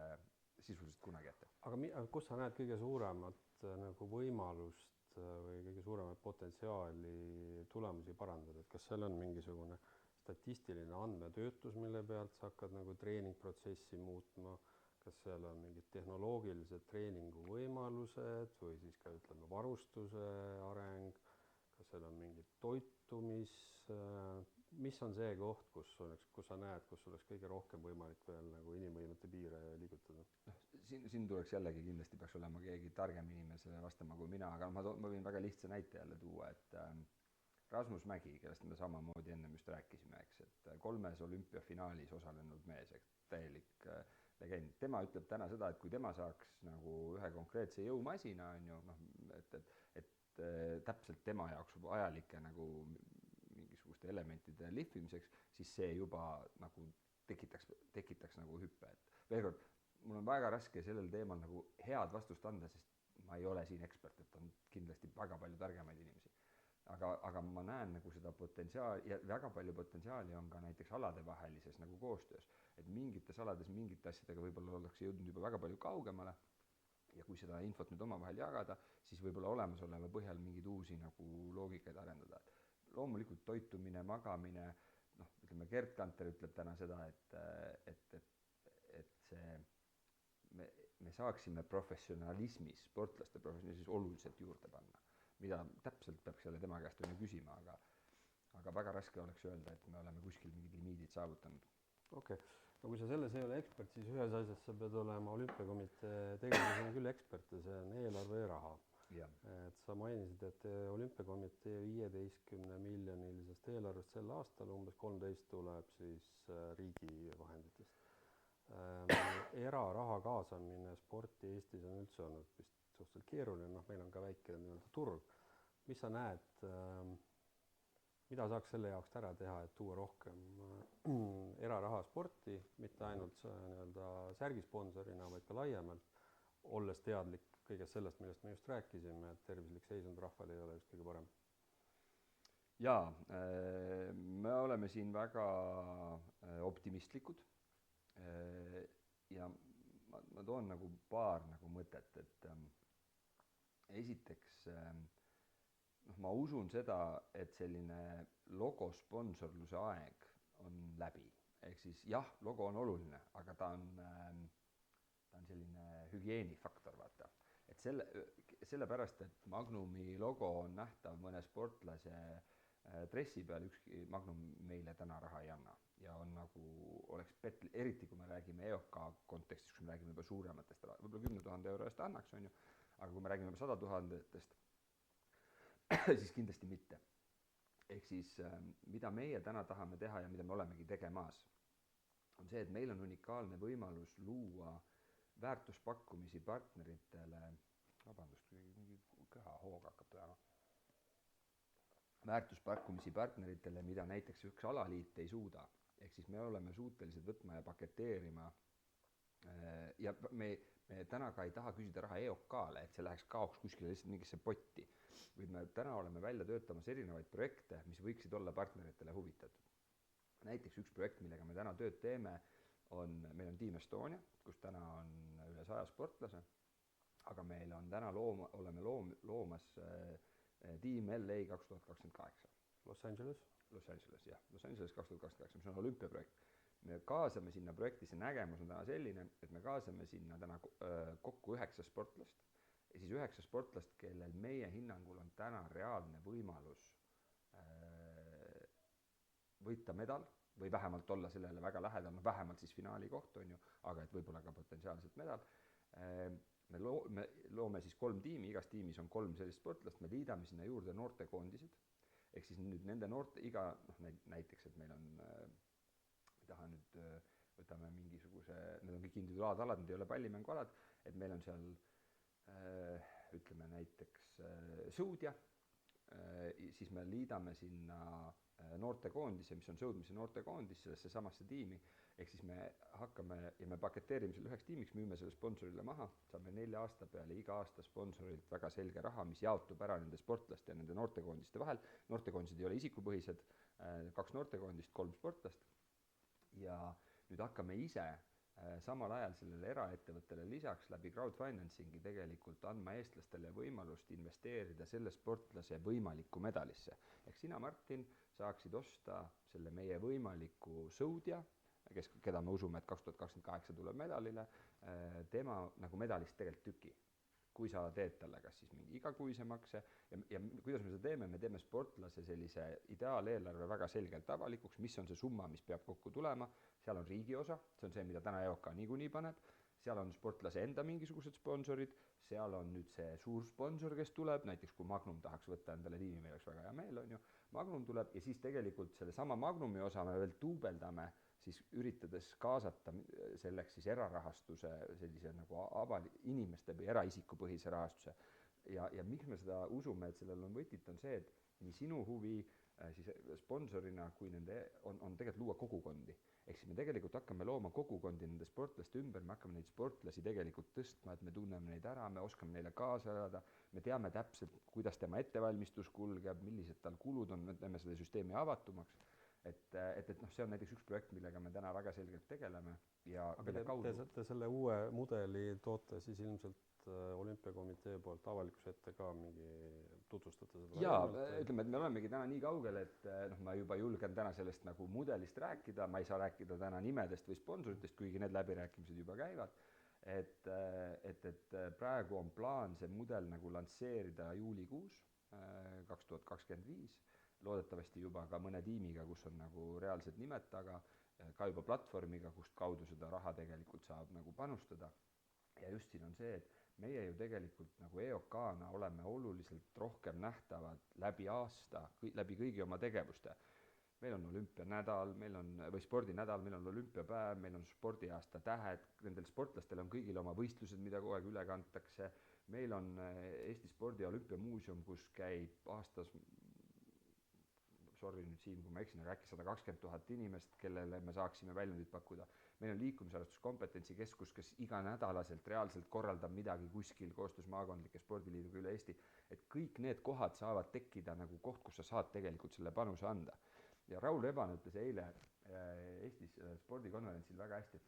sisuliselt kunagi ette. Aga kus sa näed kõige suuremat nagu võimalust või kõige suuremat potentsiaali tulemusi parandada, et kas seal on mingisugune statistiline andmetöötlus, mille pealt sa hakkad nagu treeningprotsessi muutma, kas seal on mingid tehnoloogilised treeningu võimalused või siis ka ütleme varustuse areng, kas seal on mingid toitumis, mis on see koht, kus sa näed, kus oleks kõige rohkem võimalik veel nagu inimvõimete piire liigutada? Siin tuleks jällegi kindlasti peaks olema keegi targem inimesele vastama kui mina, aga ma võin väga lihtsa näite jälle tuua, et Rasmus Mägi, kellest me samamoodi ennem just rääkisime, eks, et 3 olümpiafinaalis osalenud mees, täielik legend. Tema ütleb täna seda, et kui tema saaks nagu ühe konkreetse jõumasina, on ju, et täpselt tema jaoks ajalike nagu mingisuguste elementide lihvimiseks, siis see juba nagu tekitaks nagu hüppe. Et veel kord, mul on väga raske sellel teemal nagu head vastust anda, sest ma ei ole siin ekspert, et on kindlasti väga palju targemaid inimesi. Aga ma näen nagu seda potentsiaali ja väga palju potentsiaali on ka näiteks aladevahelises nagu koostöös, et mingites alades mingite asjadega võib-olla ollakse jõudnud juba väga palju kaugemale ja kui seda infot nüüd omavahel jagada, siis võib-olla olemasoleva põhjal mingeid uusi nagu loogikaid arendada. Loomulikult toitumine, magamine, ütleme Gerd Kanter ütleb täna seda, et see me saaksime professionalismis, sportlaste professionalismis oluliselt juurde panna, mida täpselt peaks jälle tema käest küsima, aga väga raske oleks öelda, et me oleme kuskil mingid limiidid saavutanud. Okei, no kui sa selles ei ole ekspert, siis ühes asjas sa pead olema olümpiakomitee tegelasena küll ekspert ja see on eelarve ja raha. Ja. Et sa mainisid, et olümpiakomitee 15 miljonilisest eelarvest sel aastal umbes 13 tuleb siis riigi vahenditest. Eraraha kaasamine sporti Eestis on üldse olnud vist suhteliselt keeruline, meil on ka väike turg. Mis sa näed, mida saaks selle jaoks ära teha, et tuua rohkem eraraha sporti, mitte ainult särgisponsorina, vaid ka laiemalt, olles teadlik kõigest sellest, millest me just rääkisime, et tervislik seisund rahval ei ole just kõige parem? Jaa, me oleme siin väga optimistlikud ja ma toon nagu paar nagu mõtet, et esiteks ma usun seda, et selline logosponsorluse aeg on läbi. Ehk siis jah, logo on oluline, aga ta on selline hügieenifaktor, vaata. Et sellepärast, et Magnumi logo on nähtav mõne sportlase dressi peal, ükski Magnum meile täna raha ei anna. Ja on nagu oleks eriti kui me räägime EOK kontekstis, kus me räägime juba suurematest, võib-olla 10 000 euro eest annaks, on ju, aga kui me räägime juba 100 000-test, siis kindlasti mitte. Ehk siis, mida meie täna tahame teha ja mida me olemegi tegemas, on see, et meil on unikaalne võimalus luua väärtuspakkumisi partneritele, vabandust, mingi köhahoog hakkab tulema, väärtuspakkumisi partneritele, mida näiteks üks alaliit ei suuda. Ehk siis me oleme suutelised võtma ja paketeerima ja me täna ka ei taha küsida raha EOK-le, et see läheks kaoks kuskile lihtsalt mingisse potti. Või me täna oleme välja töötamas erinevaid projekte, mis võiksid olla partneritele huvitatud. Näiteks üks projekt, millega me täna tööd teeme, meil on Team Estonia, kus täna on üle 100 sportlase, aga meil on täna oleme loomas Team LA 2028. Los Angeles, jah. Los Angeles 2028, mis on olümpiaprojekt. Me kaasame sinna projekti, see nägemus on täna selline, et me kaasame sinna täna kokku 9 sportlast ja siis 9 sportlast, kellel meie hinnangul on täna reaalne võimalus võita medal või vähemalt olla sellele väga lähedal, no vähemalt siis finaali koht on ju, aga et võib-olla ka potentsiaalselt medal. Me loome siis 3 tiimi, igas tiimis on 3 sellist sportlast, me liidame sinna juurde noortekoondised, ehk siis nüüd nende noorte näiteks, et meil on võtame mingisuguse, need on kõik individuaalsalad, need ei ole pallimängualad, et meil on seal ütleme näiteks sõudja, siis me liidame sinna noortekoondise, mis on sõudmise noortekoondis sellesse samasse tiimi, ehk siis me hakkame ja me paketeerime selle 1 tiimiks, müüme selle sponsorile maha, saame 4 aasta peale iga aasta sponsorilt väga selge raha, mis jaotub ära nende sportlaste ja nende noortekoondiste vahel. Noortekoondised ei ole isikupõhised, 2 noortekoondist, 3 sportlast. Ja nüüd hakkame ise samal ajal sellele eraettevõttele lisaks läbi crowdfinancing'i tegelikult andma eestlastele võimalust investeerida selle sportlase võimalikku medalisse. Ehk sina, Martin, saaksid osta selle meie võimaliku sõudja, keda me usume, et 2028 tuleb medalile, tema nagu medalist tegelikult tüki. Kui sa teed talle kas siis mingi igakuise makse ja kuidas me seda teeme, me teeme sportlase sellise ideaaleelarve väga selgelt avalikuks, mis on see summa, mis peab kokku tulema, seal on riigi osa, see on see, mida täna EOK niikuinii paneb, seal on sportlase enda mingisugused sponsorid, seal on nüüd see suur sponsor, kes tuleb, näiteks kui Magnum tahaks võtta endale tiimi, meil oleks väga hea meel, on ju, Magnum tuleb ja siis tegelikult selle sama Magnumi osa me veel duubeldame, siis üritades kaasata selleks siis erarahastuse sellise nagu inimeste või eraisikupõhise rahastuse. Ja miks me seda usume, et sellel on võtit, on see, et nii sinu huvi siis sponsorina kui nende on tegelikult luua kogukondi. Ehk siis me tegelikult hakkame looma kogukondi nende sportlaste ümber, me hakkame neid sportlasi tegelikult tõstma, et me tunneme neid ära, me oskame neile kaasa elada, me teame täpselt, kuidas tema ettevalmistus kulgeb, millised tal kulud on, me teeme selle süsteemi avatumaks. Et see on näiteks üks projekt, millega me täna väga selgelt tegeleme. Ja aga te selle uue mudeli toote siis ilmselt olümpiakomitee poolt avalikkuse ette ka mingi tutvustate seda? Jaa, ütleme, et me olemegi täna nii kaugel, et ma juba julgen täna sellest nagu mudelist rääkida, ma ei saa rääkida täna nimedest või sponsoritest, kuigi need läbirääkimised juba käivad, et praegu on plaan see mudel nagu lansseerida juulikuus 2025, loodetavasti juba ka mõne tiimiga, kus on nagu reaalsed nimed taga, ka juba platvormiga, kust kaudu seda raha tegelikult saab nagu panustada. Ja just siin on see, et meie ju tegelikult nagu EOK-na oleme oluliselt rohkem nähtavad läbi aasta, läbi kõigi oma tegevuste. Meil on olümpianädal, või spordinädal, meil on olümpiapäev, meil on spordiaasta tähed, nendel sportlastel on kõigil oma võistlused, mida kogu aeg üle kantakse. Meil on Eesti Spordi- ja Olümpiamuuseum, kus käib aastas sorry nüüd Siim, kui ma eksin, aga äkki 120 000 inimest, kellele me saaksime väljundit pakkuda. Meil on liikumisharrastuskompetentsikeskus, kes iganädalaselt reaalselt korraldab midagi kuskil koostöös maakondlike spordiliiduga üle Eesti. Et kõik need kohad saavad tekkida nagu koht, kus sa saad tegelikult selle panuse anda. Ja Raul Reban ütles eile Eestis spordikonverentsil väga hästi, et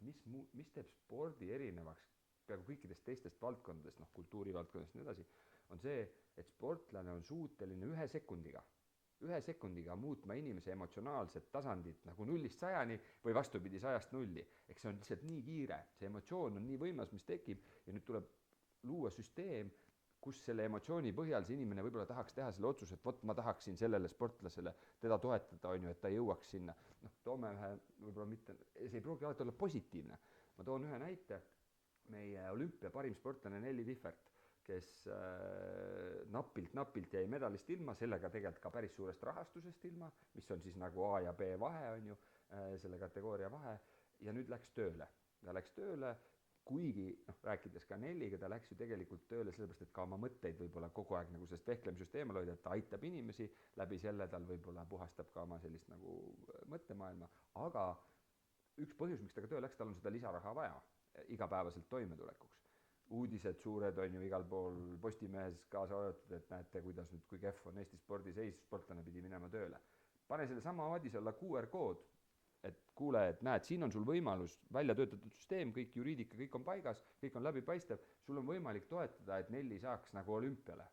mis teeb spordi erinevaks peaaegu kõikidest teistest valdkondadest, kultuurivaldkondadest ja nii edasi, on see, et sportlane on suuteline 1 sekundiga muutma inimese emotsionaalset tasandit nagu 0-100 või vastupidi 100-0. Eks see on lihtsalt nii kiire, see emotsioon on nii võimas, mis tekib ja nüüd tuleb luua süsteem, kus selle emotsiooni põhjal see inimene võib-olla tahaks teha selle otsuse, et ma tahaksin sellele sportlasele teda toetada, et ta jõuaks sinna. Toome ühe, võib-olla mitte, see ei pruugi alati olla positiivne. Ma toon ühe näite, meie olümpia parim sportlane Nelli Tihvert, kes napilt jäi medalist ilma, sellega tegelikult ka päris suurest rahastusest ilma, mis on siis nagu A ja B vahe, on ju, selle kategooria vahe, ja nüüd läks tööle. Ta läks tööle, kuigi noh, rääkides ka Nelliga, ta läks ju tegelikult tööle sellepärast, et ka oma mõtteid võib-olla kogu aeg nagu sellest vehklemisest eemal hoida, et ta aitab inimesi, läbi selle tal võib-olla puhastab ka oma sellist nagu mõttemaailma, aga üks põhjus, miks ta ka tööle läks, tal on seda lisaraha vaja igapäevaselt toimetulekuks. Uudised suured on ju igal pool, Postimehes kaasa arvatud, et näete, kuidas nüüd, kui kehv on Eesti spordiseis, sportlane pidi minema tööle. Pane selle sama aadis alla QR-kood, et kuule, et näed, siin on sul võimalus välja töötatud süsteem, kõik juriidika, kõik on paigas, kõik on läbipaistev, sul on võimalik toetada, et Nelli saaks nagu olümpiale,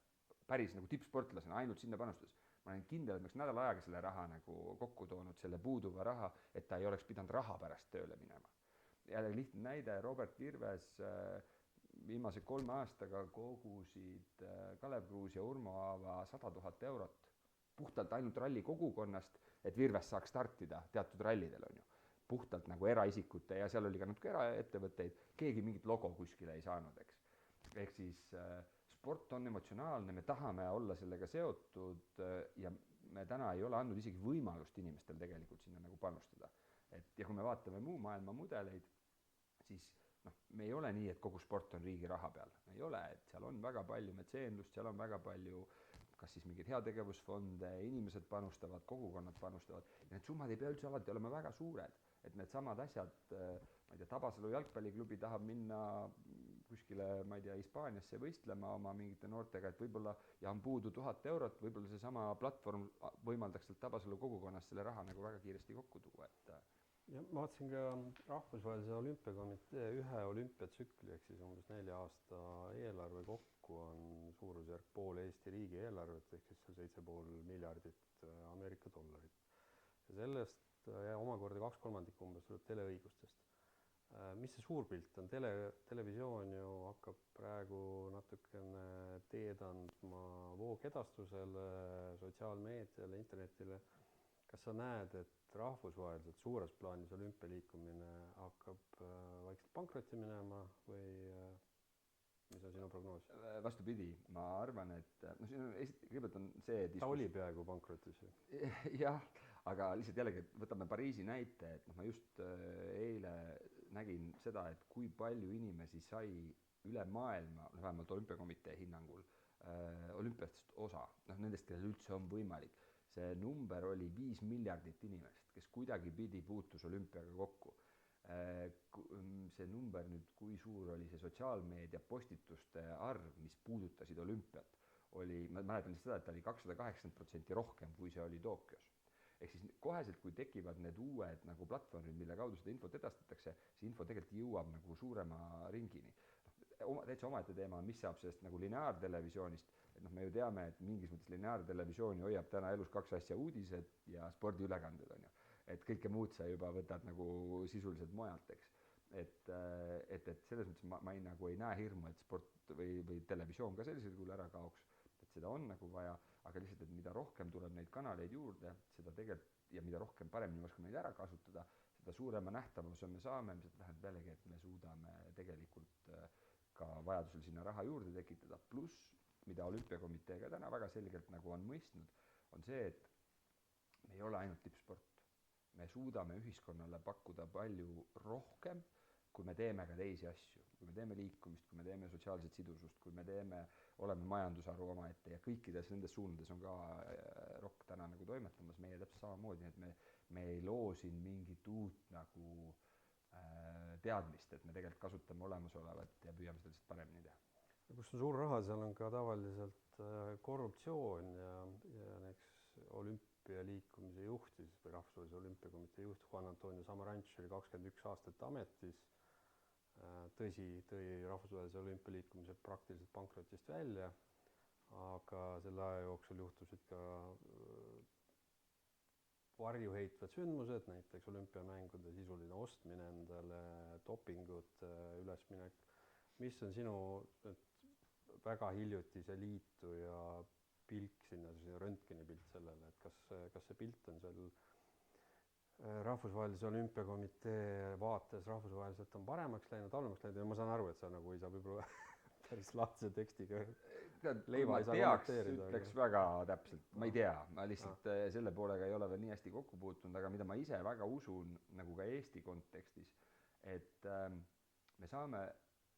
päris nagu tippsportlasena, ainult sinna panustades. Ma olen kindel, et ma oleks nädala ajaga selle raha nagu kokku toonud, selle puuduva raha, et ta ei oleks pidanud raha pärast tööle minema. Jälle lihtne näide, Robert Virves viimase 3 aastaga kogusid Kalev Kruus ja Urmo Aava 100 000 eurot puhtalt ainult ralli kogukonnast, et Virves saaks startida teatud rallidel, on ju. Puhtalt nagu eraisikute ja seal oli ka natuke eraettevõtteid, keegi mingit logo kuskile ei saanud, eks. Ehk siis sport on emotsionaalne, me tahame olla sellega seotud ja me täna ei ole andnud isegi võimalust inimestel tegelikult sinna nagu panustada. Ja kui me vaatame muu maailma mudeleid, siis me ei ole nii, et kogu sport on riigi raha peal. Ei ole, et seal on väga palju metseenlust, seal on väga palju kas siis mingeid heategevusfonde, inimesed panustavad, kogukonnad panustavad ja need summad ei pea üldse alati olema väga suured, et need samad asjad, ma ei tea, Tabasalu jalgpalliklubi tahab minna kuskile, ma ei tea, Hispaaniasse võistlema oma mingite noortega, et võib-olla ja on puudu 1000 eurot, võib-olla see sama platvorm võimaldaks sealt Tabasalu kogukonnas selle raha nagu väga kiiresti kokku tuua, et ja ma vaatasin ka rahvusvahelise olümpiakomitee ühe olümpiatsükli ehk siis umbes 4 aasta eelarve kokku on suurusjärk pool Eesti riigi eelarvet ehk siis 7,5 miljardit Ameerika dollarit. Ja sellest omakorda 2/3 umbes tuleb teleõigustest. Mis see suur pilt on? Televisioon ju hakkab praegu natukene teed andma voogedastusele, sotsiaalmeediale, internetile. Kas sa näed, et rahvusvaheliselt suures plaanis olümpialiikumine hakkab vaikselt pankrotti minema või mis on sinu prognoos? Vastupidi, ma arvan, et kõigepealt on see ta oli peaaegu pankrotis ju. Jah, aga lihtsalt jällegi, võtame Pariisi näite, et ma just eile nägin seda, et kui palju inimesi sai üle maailma, vähemalt olümpiakomitee hinnangul, olümpiast osa, nendest, kellel üldse on võimalik. See number oli 5 miljardit inimest, kes kuidagi pidi puutus olümpiaga kokku. See number nüüd, kui suur oli see sotsiaalmeedia postituste arv, mis puudutasid olümpiat, oli, ma mäletan seda, et ta oli 280% rohkem, kui see oli Tokyos. Ehk siis koheselt, kui tekivad need uued nagu platvormid, mille kaudu seda infot edastatakse, see info tegelikult jõuab nagu suurema ringini. Täitsa omaette teema on, mis saab sellest nagu lineaartelevisioonist, et me ju teame, et mingis mõttes lineaartelevisiooni hoiab täna elus 2 asja, uudised ja spordiülekanded, on ju. Et kõike muud sa juba võtad nagu sisuliselt mujalt, eks. Et selles mõttes ma nagu ei näe hirmu, et sport või televisioon ka sellisel kujul ära kaoks, et seda on nagu vaja, aga lihtsalt, et mida rohkem tuleb neid kanaleid juurde, seda tegelikult ja mida rohkem paremini oskame neid ära kasutada, seda suurema nähtavuse me saame, mis tähendab jällegi, et me suudame tegelikult ka vajadusel sinna raha juurde tekitada, pluss mida olümpiakomitee ka täna väga selgelt nagu on mõistnud, on see, et me ei ole ainult tippsport. Me suudame ühiskonnale pakkuda palju rohkem, kui me teeme ka teisi asju. Kui me teeme liikumist, kui me teeme sotsiaalset sidusust, kui me oleme majandusharu omaette ja kõikides nendes suundades on ka ROK täna nagu toimetamas meie täpselt samamoodi, et me ei loo siin mingit uut nagu teadmist, et me tegelikult kasutame olemasolevat ja püüame seda lihtsalt paremini teha. Kus on suur raha, seal on ka tavaliselt korruptsioon ja näiteks olümpialiikumise juht või rahvusvahelise olümpiakomitee juht Juan Antonio Samaranch oli 21 aastat ametis. Tõsi, tõi rahvusvahelise olümpialiikumise praktiliselt pankrotist välja, aga selle aja jooksul juhtusid ka varjuheitvad sündmused, näiteks olümpiamängude sisuline ostmine endale, dopingut, ülesminek. Mis on sinu väga hiljutise liitu ja pilk sinna röntgeni pilt sellele, et kas see pilt on seal rahvusvahelise olümpiakomitee vaates rahvusvaheliselt on paremaks läinud, halvemaks läinud ja ma saan aru, et sa nagu ei saa võib-olla päris lahtse tekstiga leiva ei saa kommenteerida. Ütleks väga täpselt, ma ei tea, ma lihtsalt selle poolega ei ole veel nii hästi kokku puutunud, aga mida ma ise väga usun nagu ka Eesti kontekstis, et me saame,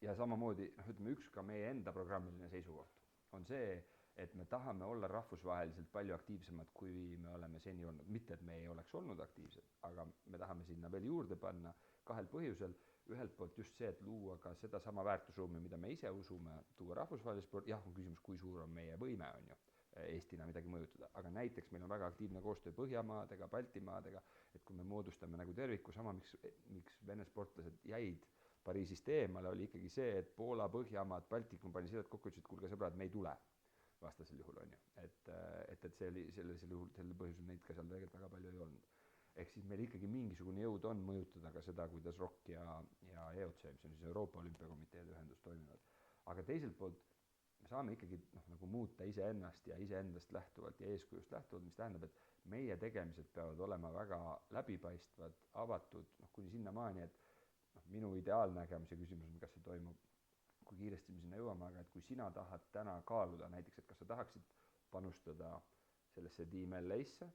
ja samamoodi, ütleme, üks ka meie enda programmiline seisukoht on see, et me tahame olla rahvusvaheliselt palju aktiivsemad, kui me oleme seni olnud. Mitte, et me ei oleks olnud aktiivsed, aga me tahame sinna veel juurde panna 2 põhjusel. Ühelt poolt just see, et luua ka seda sama väärtusruumi, mida me ise usume, tuua rahvusvahelist sport, jah, on küsimus, kui suur on meie võime, on ju, Eestina midagi mõjutada, aga näiteks meil on väga aktiivne koostöö Põhjamaadega, Baltimaadega, et kui me moodustame nagu terviku, sama miks Vene sportlased jäid Pariisist eemale, oli ikkagi see, et Poola, Põhjamaad, Baltikum pani sellelt kokku, ütlesid, kuulge sõbrad, me ei tule vastasel juhul, on ju. Et see oli sellisel juhul, sellel põhjusel neid ka seal tegelikult väga palju ei olnud. Ehk siis meil ikkagi mingisugune jõud on mõjutada ka seda, kuidas ROK ja EOC, mis on siis Euroopa Olümpiakomiteede ühendus, toimivad. Aga teiselt poolt me saame ikkagi nagu muuta iseennast ja iseendast lähtuvalt ja eeskujust lähtuvalt, mis tähendab, et meie tegemised peavad olema väga läbipaistvad, avatud, kuni sinnamaani, et minu ideaalnägemuse küsimus on, kas see toimub, kui kiiresti me sinna jõuame, aga et kui sina tahad täna kaaluda näiteks, et kas sa tahaksid panustada sellesse Team LA-sse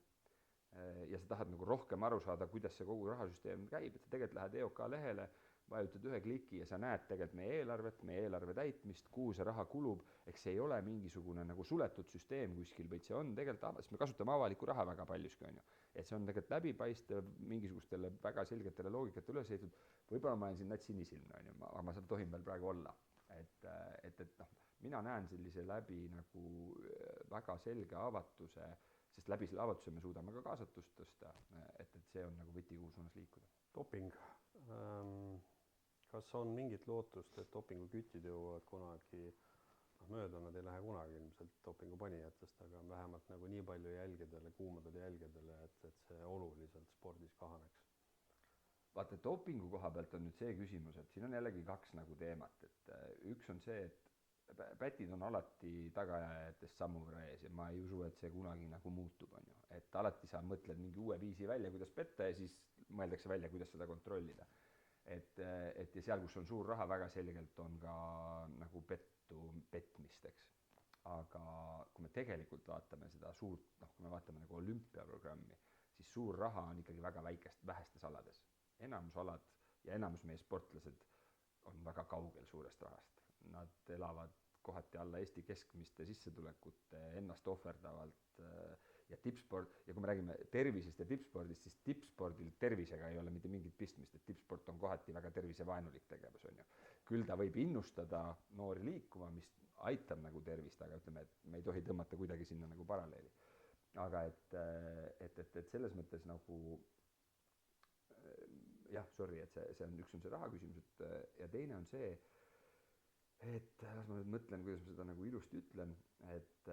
ja sa tahad nagu rohkem aru saada, kuidas see kogu rahasüsteem käib, et sa tegelikult lähed EOK lehele, vajutad 1 kliki ja sa näed tegelikult meie eelarvet, meie eelarve täitmist, kuhu see raha kulub, eks see ei ole mingisugune nagu suletud süsteem kuskil, vaid see on tegelikult, sest me kasutame avalikku raha väga paljuski, on ju. Et see on tegelikult läbipaistev, mingisugustele väga selgetele loogikate üles ehitatud, võib-olla ma olen siin nats sinisilmne, on ju, aga ma seal tohin veel praegu olla. Mina näen sellise läbi nagu väga selge avatuse, sest läbi selle avatuse me suudame ka kaasatust tõsta, et see on nagu võti, kuhu suunas liikuda. Doping. Kas on mingit lootust, et dopingukütid jõuavad kunagi, mööda nad ei lähe kunagi ilmselt dopingupanijatest, aga vähemalt nagu nii palju jälgedele, kuumadele jälgedele, et see oluliselt spordis kahaneks? Vaata, dopingu koha pealt on nüüd see küsimus, et siin on jällegi 2 nagu teemat, et üks on see, et pätid on alati tagajajatest sammu võrra ees ja ma ei usu, et see kunagi nagu muutub, on ju. Et alati sa mõtled mingi uue viisi välja, kuidas petta ja siis mõeldakse välja, kuidas seda kontrollida. Et ja seal, kus on suur raha, väga selgelt on ka nagu petmist, eks. Aga kui me tegelikult vaatame seda suurt, kui me vaatame nagu olümpiaprogrammi, siis suur raha on ikkagi väga vähestes alades. Enamus alad ja enamus meie sportlased on väga kaugel suurest rahast. Nad elavad kohati alla Eesti keskmiste sissetulekute, ennast ohverdavalt ja tippsport, ja kui me räägime tervisest ja tippspordist, siis tippspordil tervisega ei ole mitte mingit pistmist, et tippsport on kohati väga tervisevaenulik tegevus, on ju. Küll ta võib innustada noori liikuma, mis aitab nagu tervist, aga ütleme, et me ei tohi tõmmata kuidagi sinna nagu paralleeli. Aga et selles mõttes nagu jah, sorry, et see on üks on see raha küsimus, ja teine on see, et las ma nüüd mõtlen, kuidas ma seda nagu ilusti ütlen, et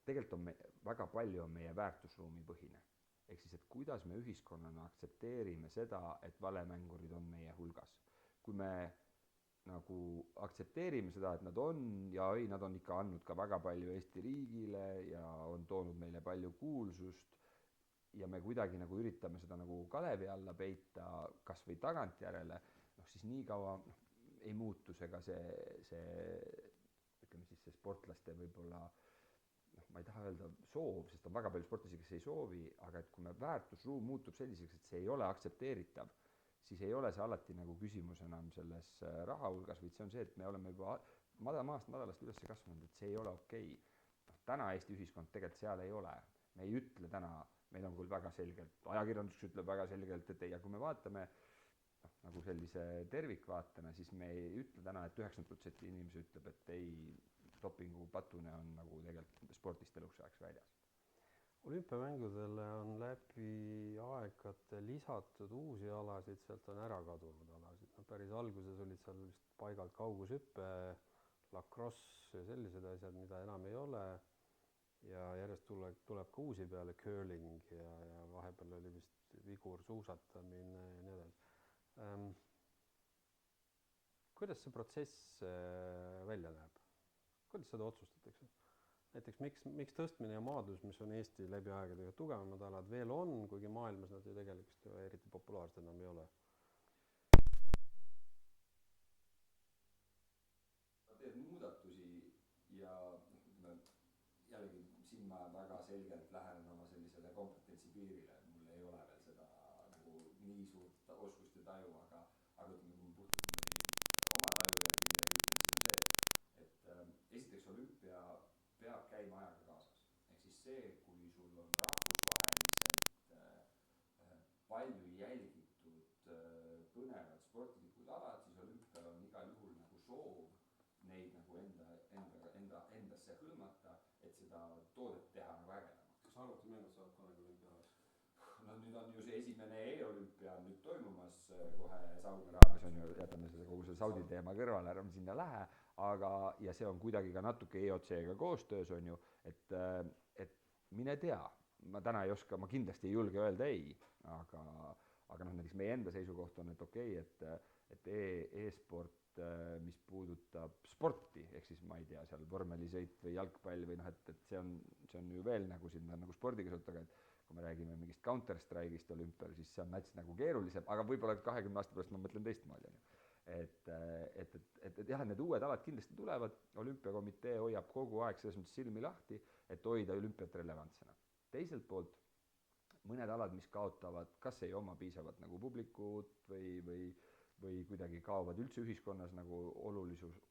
tegelikult on väga palju on meie väärtusruumi põhine. Ehk siis, et kuidas me ühiskonnana aktsepteerime seda, et valemängurid on meie hulgas. Kui me nagu aktsepteerime seda, et nad on ja nad on ikka andnud ka väga palju Eesti riigile ja on toonud meile palju kuulsust, ja me kuidagi nagu üritame seda nagu kalevi alla peita, kas või tagantjärele, siis nii kaua ei muutu see ka ütleme siis see sportlaste võib-olla, ma ei taha öelda soov, sest on väga palju sportlasi, kes ei soovi, aga et kui me väärtusruum muutub selliseks, et see ei ole aktsepteeritav, siis ei ole see alati nagu küsimus enam selles raha hulgas, vaid see on see, et me oleme juba madalast üles kasvanud, et see ei ole okei. Täna Eesti ühiskond tegelikult seal ei ole. Me ei ütle täna, meil on küll väga selgelt, ajakirjandus ütleb väga selgelt, et ei, ja kui me vaatame nagu sellise tervikvaatena, siis me ei ütle täna, et 90% inimesi ütleb, et ei, dopingupatune on nagu tegelikult spordist eluks ajaks väljas. Olümpiamängudele on läbi aegade lisatud uusi alasid, sealt on ära kadunud alasid. Päris alguses olid seal vist paigalt kaugushüppe, lacrosse ja sellised asjad, mida enam ei ole. Ja järjest tuleb ka uusi peale, curling ja vahepeal oli vist vigur suusatamine ja nii edasi. Kuidas see protsess välja näeb? Kuidas seda otsustatakse? Näiteks miks tõstmine ja maadlus, mis on Eesti läbi aegadega tugevamad alad, veel on, kuigi maailmas nad ju tegelikult eriti populaarsed enam ei ole? Teed muudatusi ja jällegi siin ma väga selgelt lähenen oma sellisele kompetentsi piirile, mul ei ole veel seda nagu nii suurt oskust ja taju, aga ütleme, kui puhtalt käima ajaga kaasas. Ehk siis see, kui sul on rahvusvaheliselt palju jälgitud põnevad sportlikud alad, siis olümpial on igal juhul nagu soov neid nagu endasse hõlmata, et seda toodet teha nagu ägedamaks. Kas arvutimängud saavad kunagi olümpiaalaks? No nüüd on ju see esimene e-olümpia nüüd toimumas kohe Saudi-Araabias on ju, jätame selle kogu selle Saudi teema kõrvale, ärme sinna lähe, aga, ja see on kuidagi ka natuke EOC-ga koostöös on ju, et mine tea, ma täna ei oska, ma kindlasti ei julge öelda ei, aga noh, näiteks meie enda seisukoht on, et okei, et e-sport, mis puudutab sporti, ehk siis ma ei tea, seal vormelisõit või jalgpall või noh, et see on ju veel nagu sinna nagu spordiga sõltu, aga et kui me räägime mingist Counter-Strike'ist olümpial, siis see on nats nagu keerulisem, aga võib-olla 20 aasta pärast ma mõtlen teistmoodi, on ju. Et jah, need uued alad kindlasti tulevad, olümpiakomitee hoiab kogu aeg selles mõttes silmi lahti, et hoida olümpiat relevantsena. Teiselt poolt mõned alad, mis kaotavad, kas ei oma piisavat nagu publikut või kuidagi kaovad üldse ühiskonnas nagu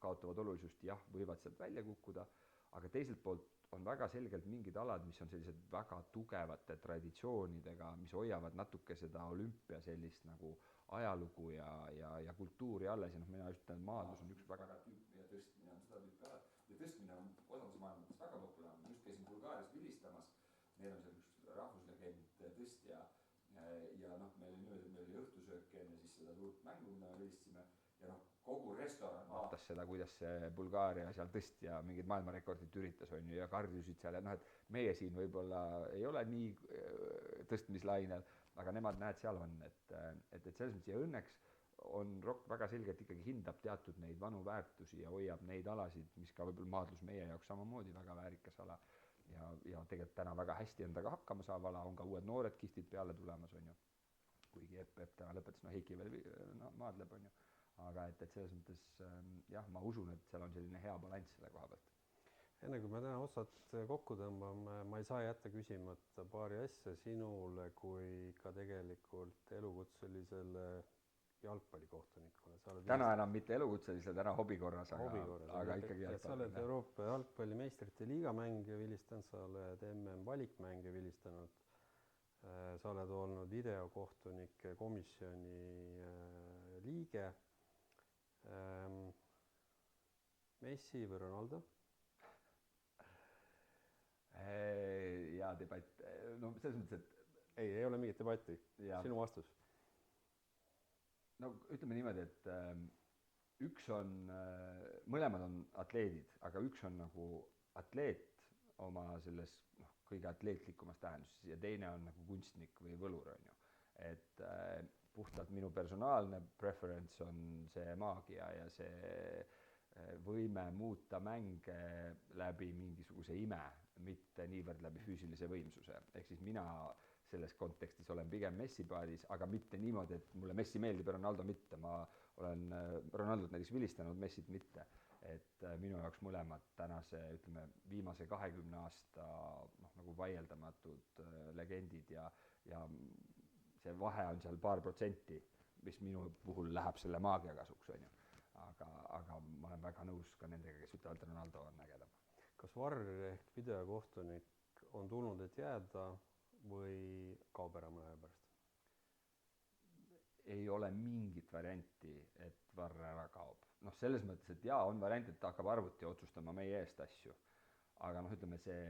kaotavad olulisust, jah, võivad sealt välja kukkuda, aga teiselt poolt on väga selgelt mingid alad, mis on sellised väga tugevate traditsioonidega, mis hoiavad natuke seda olümpia sellist nagu ajalugu ja kultuuri alles ja noh, mina ütlen, maadlus on üks väga tüüp ja tõstmine on seda tüüpi alad ja tõstmine on osades maailmades väga populaarne, just käisin Bulgaarias vilistamas, neil on seal üks rahvuslegend tõstja ja noh, meil oli niimoodi, et meil oli õhtusöök enne siis seda suurt mängu, mida me vilistasime ja noh, kogu restoran vaatas seda, kuidas see Bulgaaria seal tõstja mingid maailmarekordit üritas, on ju, ja karjusid seal ja noh, et meie siin võib-olla ei ole nii tõstmislainel, aga nemad näed, seal on, et selles mõttes ja õnneks on ROK väga selgelt ikkagi hindab teatud neid vanu väärtusi ja hoiab neid alasid, mis ka võib-olla maadlus meie jaoks samamoodi väga väärikas ala ja tegelikult täna väga hästi endaga hakkama saab ala, on ka uued noored kihtid peale tulemas, on ju, kuigi Epp täna lõpetas, no Heiki veel maadleb, on ju, aga et selles mõttes jah, ma usun, et seal on selline hea balanss selle koha pealt. Enne kui me täna otsad kokku tõmbame, ma ei saa jätta küsimata paari asja sinule kui ka tegelikult elukutselisele jalgpallikohtunikule. Täna enam mitte elukutselisele, täna hobikorras, aga ikkagi jalgpalli. Sa oled Euroopa jalgpallimeistrite liiga mängija vilistanud, sa oled MM valikmängija vilistanud, sa oled olnud videokohtunike komisjoni liige. Messi või Ronaldo? Ja debatt, no selles mõttes, et ei ole mingit debatti, sinu vastus. No ütleme niimoodi, et üks on, mõlemad on atleedid, aga üks on nagu atleet oma selles kõige atleetlikumas tähenduses ja teine on nagu kunstnik või võlur, on ju. Et puhtalt minu personaalne preference on see maagia ja see võime muuta mänge läbi mingisuguse ime, mitte niivõrd läbi füüsilise võimsuse. Ehk siis mina selles kontekstis olen pigem Messi paadis, aga mitte niimoodi, et mulle Messi meeldib ja Ronaldo mitte. Ma olen Ronaldot näiteks vilistanud, Messit mitte. Et minu jaoks mõlemad tänase, ütleme, viimase 20 aasta nagu vaieldamatud legendid ja see vahe on seal paar protsenti, mis minu puhul läheb selle maagia kasuks, on ju. Aga ma olen väga nõus ka nendega, kes ütlevad, et Ronaldo on ägedam. Kas VAR ehk videokohtunik on tulnud, et jääda või kaob ära mõne aja pärast? Ei ole mingit varianti, et VAR ära kaob. Noh, selles mõttes, et jaa, on variant, et hakkab arvuti otsustama meie eest asju. Aga noh, ütleme see,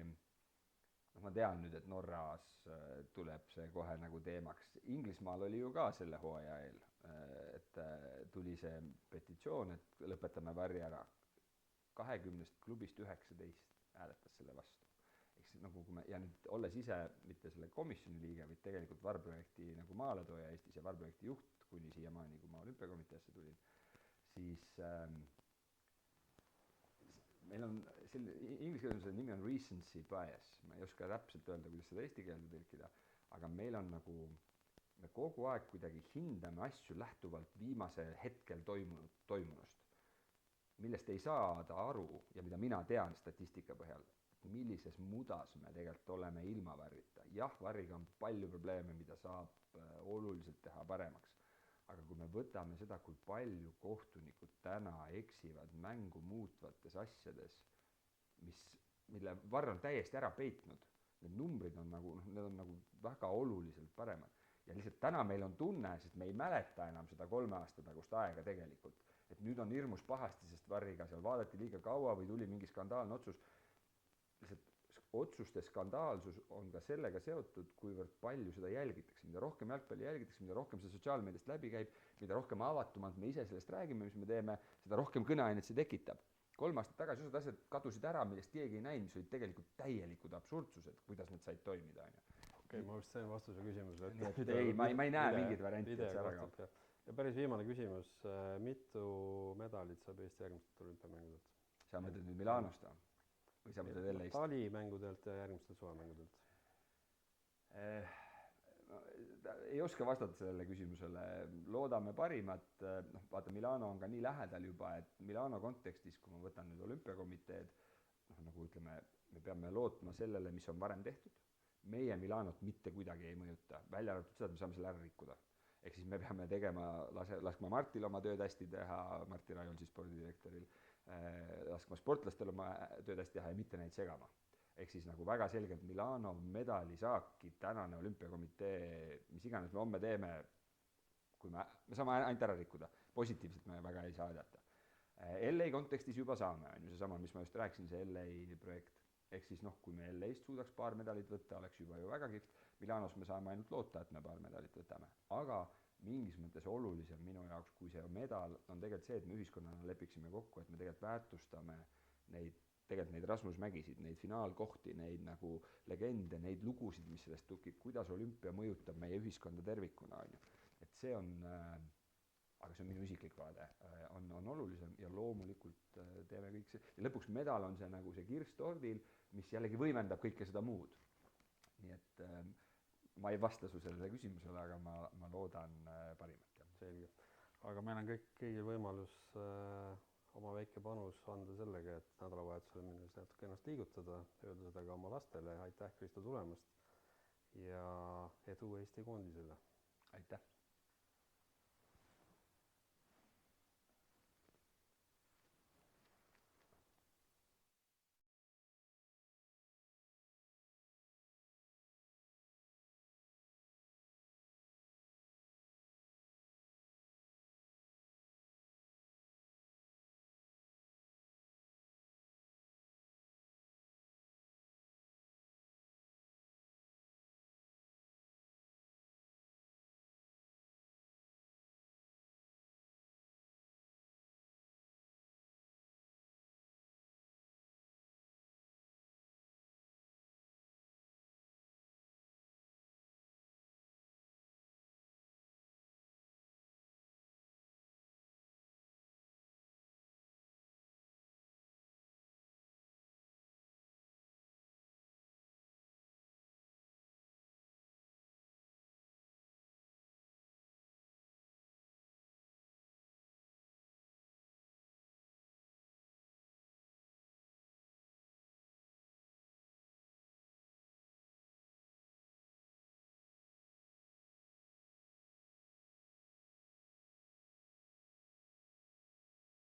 ma tean nüüd, et Norras tuleb see kohe nagu teemaks. Inglismaal oli ju ka selle hooaja eel, et tuli see petitsioon, et lõpetame VAR-i ära. 20 klubist 19 hääletas selle vastu. Nagu kui ja nüüd olles ise mitte selle komisjoni liige, vaid tegelikult VAR-projekti nagu maaletooja Eestis ja VAR-projekti juht kuni siiamaani, kui ma olümpiakomiteesse tulin, siis meil on inglise keeles nimi on recency bias. Ma ei oska täpselt öelda, kuidas seda eesti keelde tõlkida, aga meil on nagu, me kogu aeg kuidagi hindame asju lähtuvalt viimasel hetkel toimunust, millest ei saada aru ja mida mina tean statistika põhjal, millises mudas me tegelikult oleme ilma VAR-ita. Jah, VAR-iga on palju probleeme, mida saab oluliselt teha paremaks. Aga kui me võtame seda, kui palju kohtunikud täna eksivad mängu muutvates asjades, mis mille Varr on täiesti ära peitnud. Need numbrid on nagu, need on nagu väga oluliselt paremad. Ja lihtsalt täna meil on tunne, sest me ei mäleta enam seda 3 aasta tagust aega tegelikult. Et nüüd on hirmus pahasti, sest Varriga seal vaadati liiga kaua või tuli mingi skandaalne otsus. Lihtsalt otsuste skandaalsus on ka sellega seotud, kuivõrd palju seda jälgitakse. Mida rohkem jalgpalli jälgitakse, mida rohkem see sotsiaalmeediast läbi käib, mida rohkem avatumalt me ise sellest räägime, mis me teeme, seda rohkem kõneainet see tekitab. 3 aastat tagasi osad asjad kadusid ära, millest keegi ei näinud, mis olid tegelikult täielikud absurdsused, kuidas need said toimida. Okei, ma vist sain vastuse küsimusele. Ei, ma ei näe mingit varianti, et see ära kaob. Ja päris viimane küsimus. Mitu medalit saab Eesti järgmistelt olümpiamängudelt? Sa mõtled nüüd Milanost või sa mõtled LA-st? Talimängudelt ja järgmistelt suvemängudelt. Ei oska vastata sellele küsimusele. Loodame parimat. Vaata, Milano on ka nii lähedal juba, et Milano kontekstis, kui ma võtan nüüd olümpiakomiteed, nagu ütleme, me peame lootma sellele, mis on varem tehtud. Meie Milanot mitte kuidagi ei mõjuta, välja arvatud seda, et me saame selle ära rikkuda. Ehk siis me peame tegema, laskma Martil oma tööd hästi teha, Marti Raiol siis spordidirektoril, laskma sportlastel oma tööd hästi teha ja mitte neid segama. Ehk siis nagu väga selgelt Milano medali saaki tänane olümpiakomitee, mis iganes me homme teeme, kui me saame ainult ära rikkuda. Positiivselt me väga ei saa aidata. LA kontekstis juba saame, on ju seesama, mis ma just rääkisin, see LA projekt. Ehk siis kui me LA-st suudaks paar medalit võtta, oleks juba ju väga kihvt. Milanos me saame ainult loota, et me paar medalit võtame. Aga mingis mõttes olulisem minu jaoks, kui see medal, on tegelikult see, et me ühiskonnana lepiksime kokku, et me tegelikult väärtustame neid Rasmus Mägisid, neid finaalkohti, neid nagu legende, neid lugusid, mis sellest tukib, kuidas olümpia mõjutab meie ühiskonda tervikuna. Et see on, aga see on minu isiklik vaade, on olulisem ja loomulikult teeme kõik see. Ja lõpuks medal on see nagu see kirss tordil, mis jällegi võimendab kõike seda muud. Nii et ma ei vasta su sellele küsimusele, aga ma loodan parimat. Selge. Aga meil on kõigil võimalus oma väike panus anda sellega, et nädalavahetusele minnes natuke ennast liigutada, öelda seda ka oma lastele. Aitäh, Kristo, tulemast ja edu Eesti koondisele. Aitäh!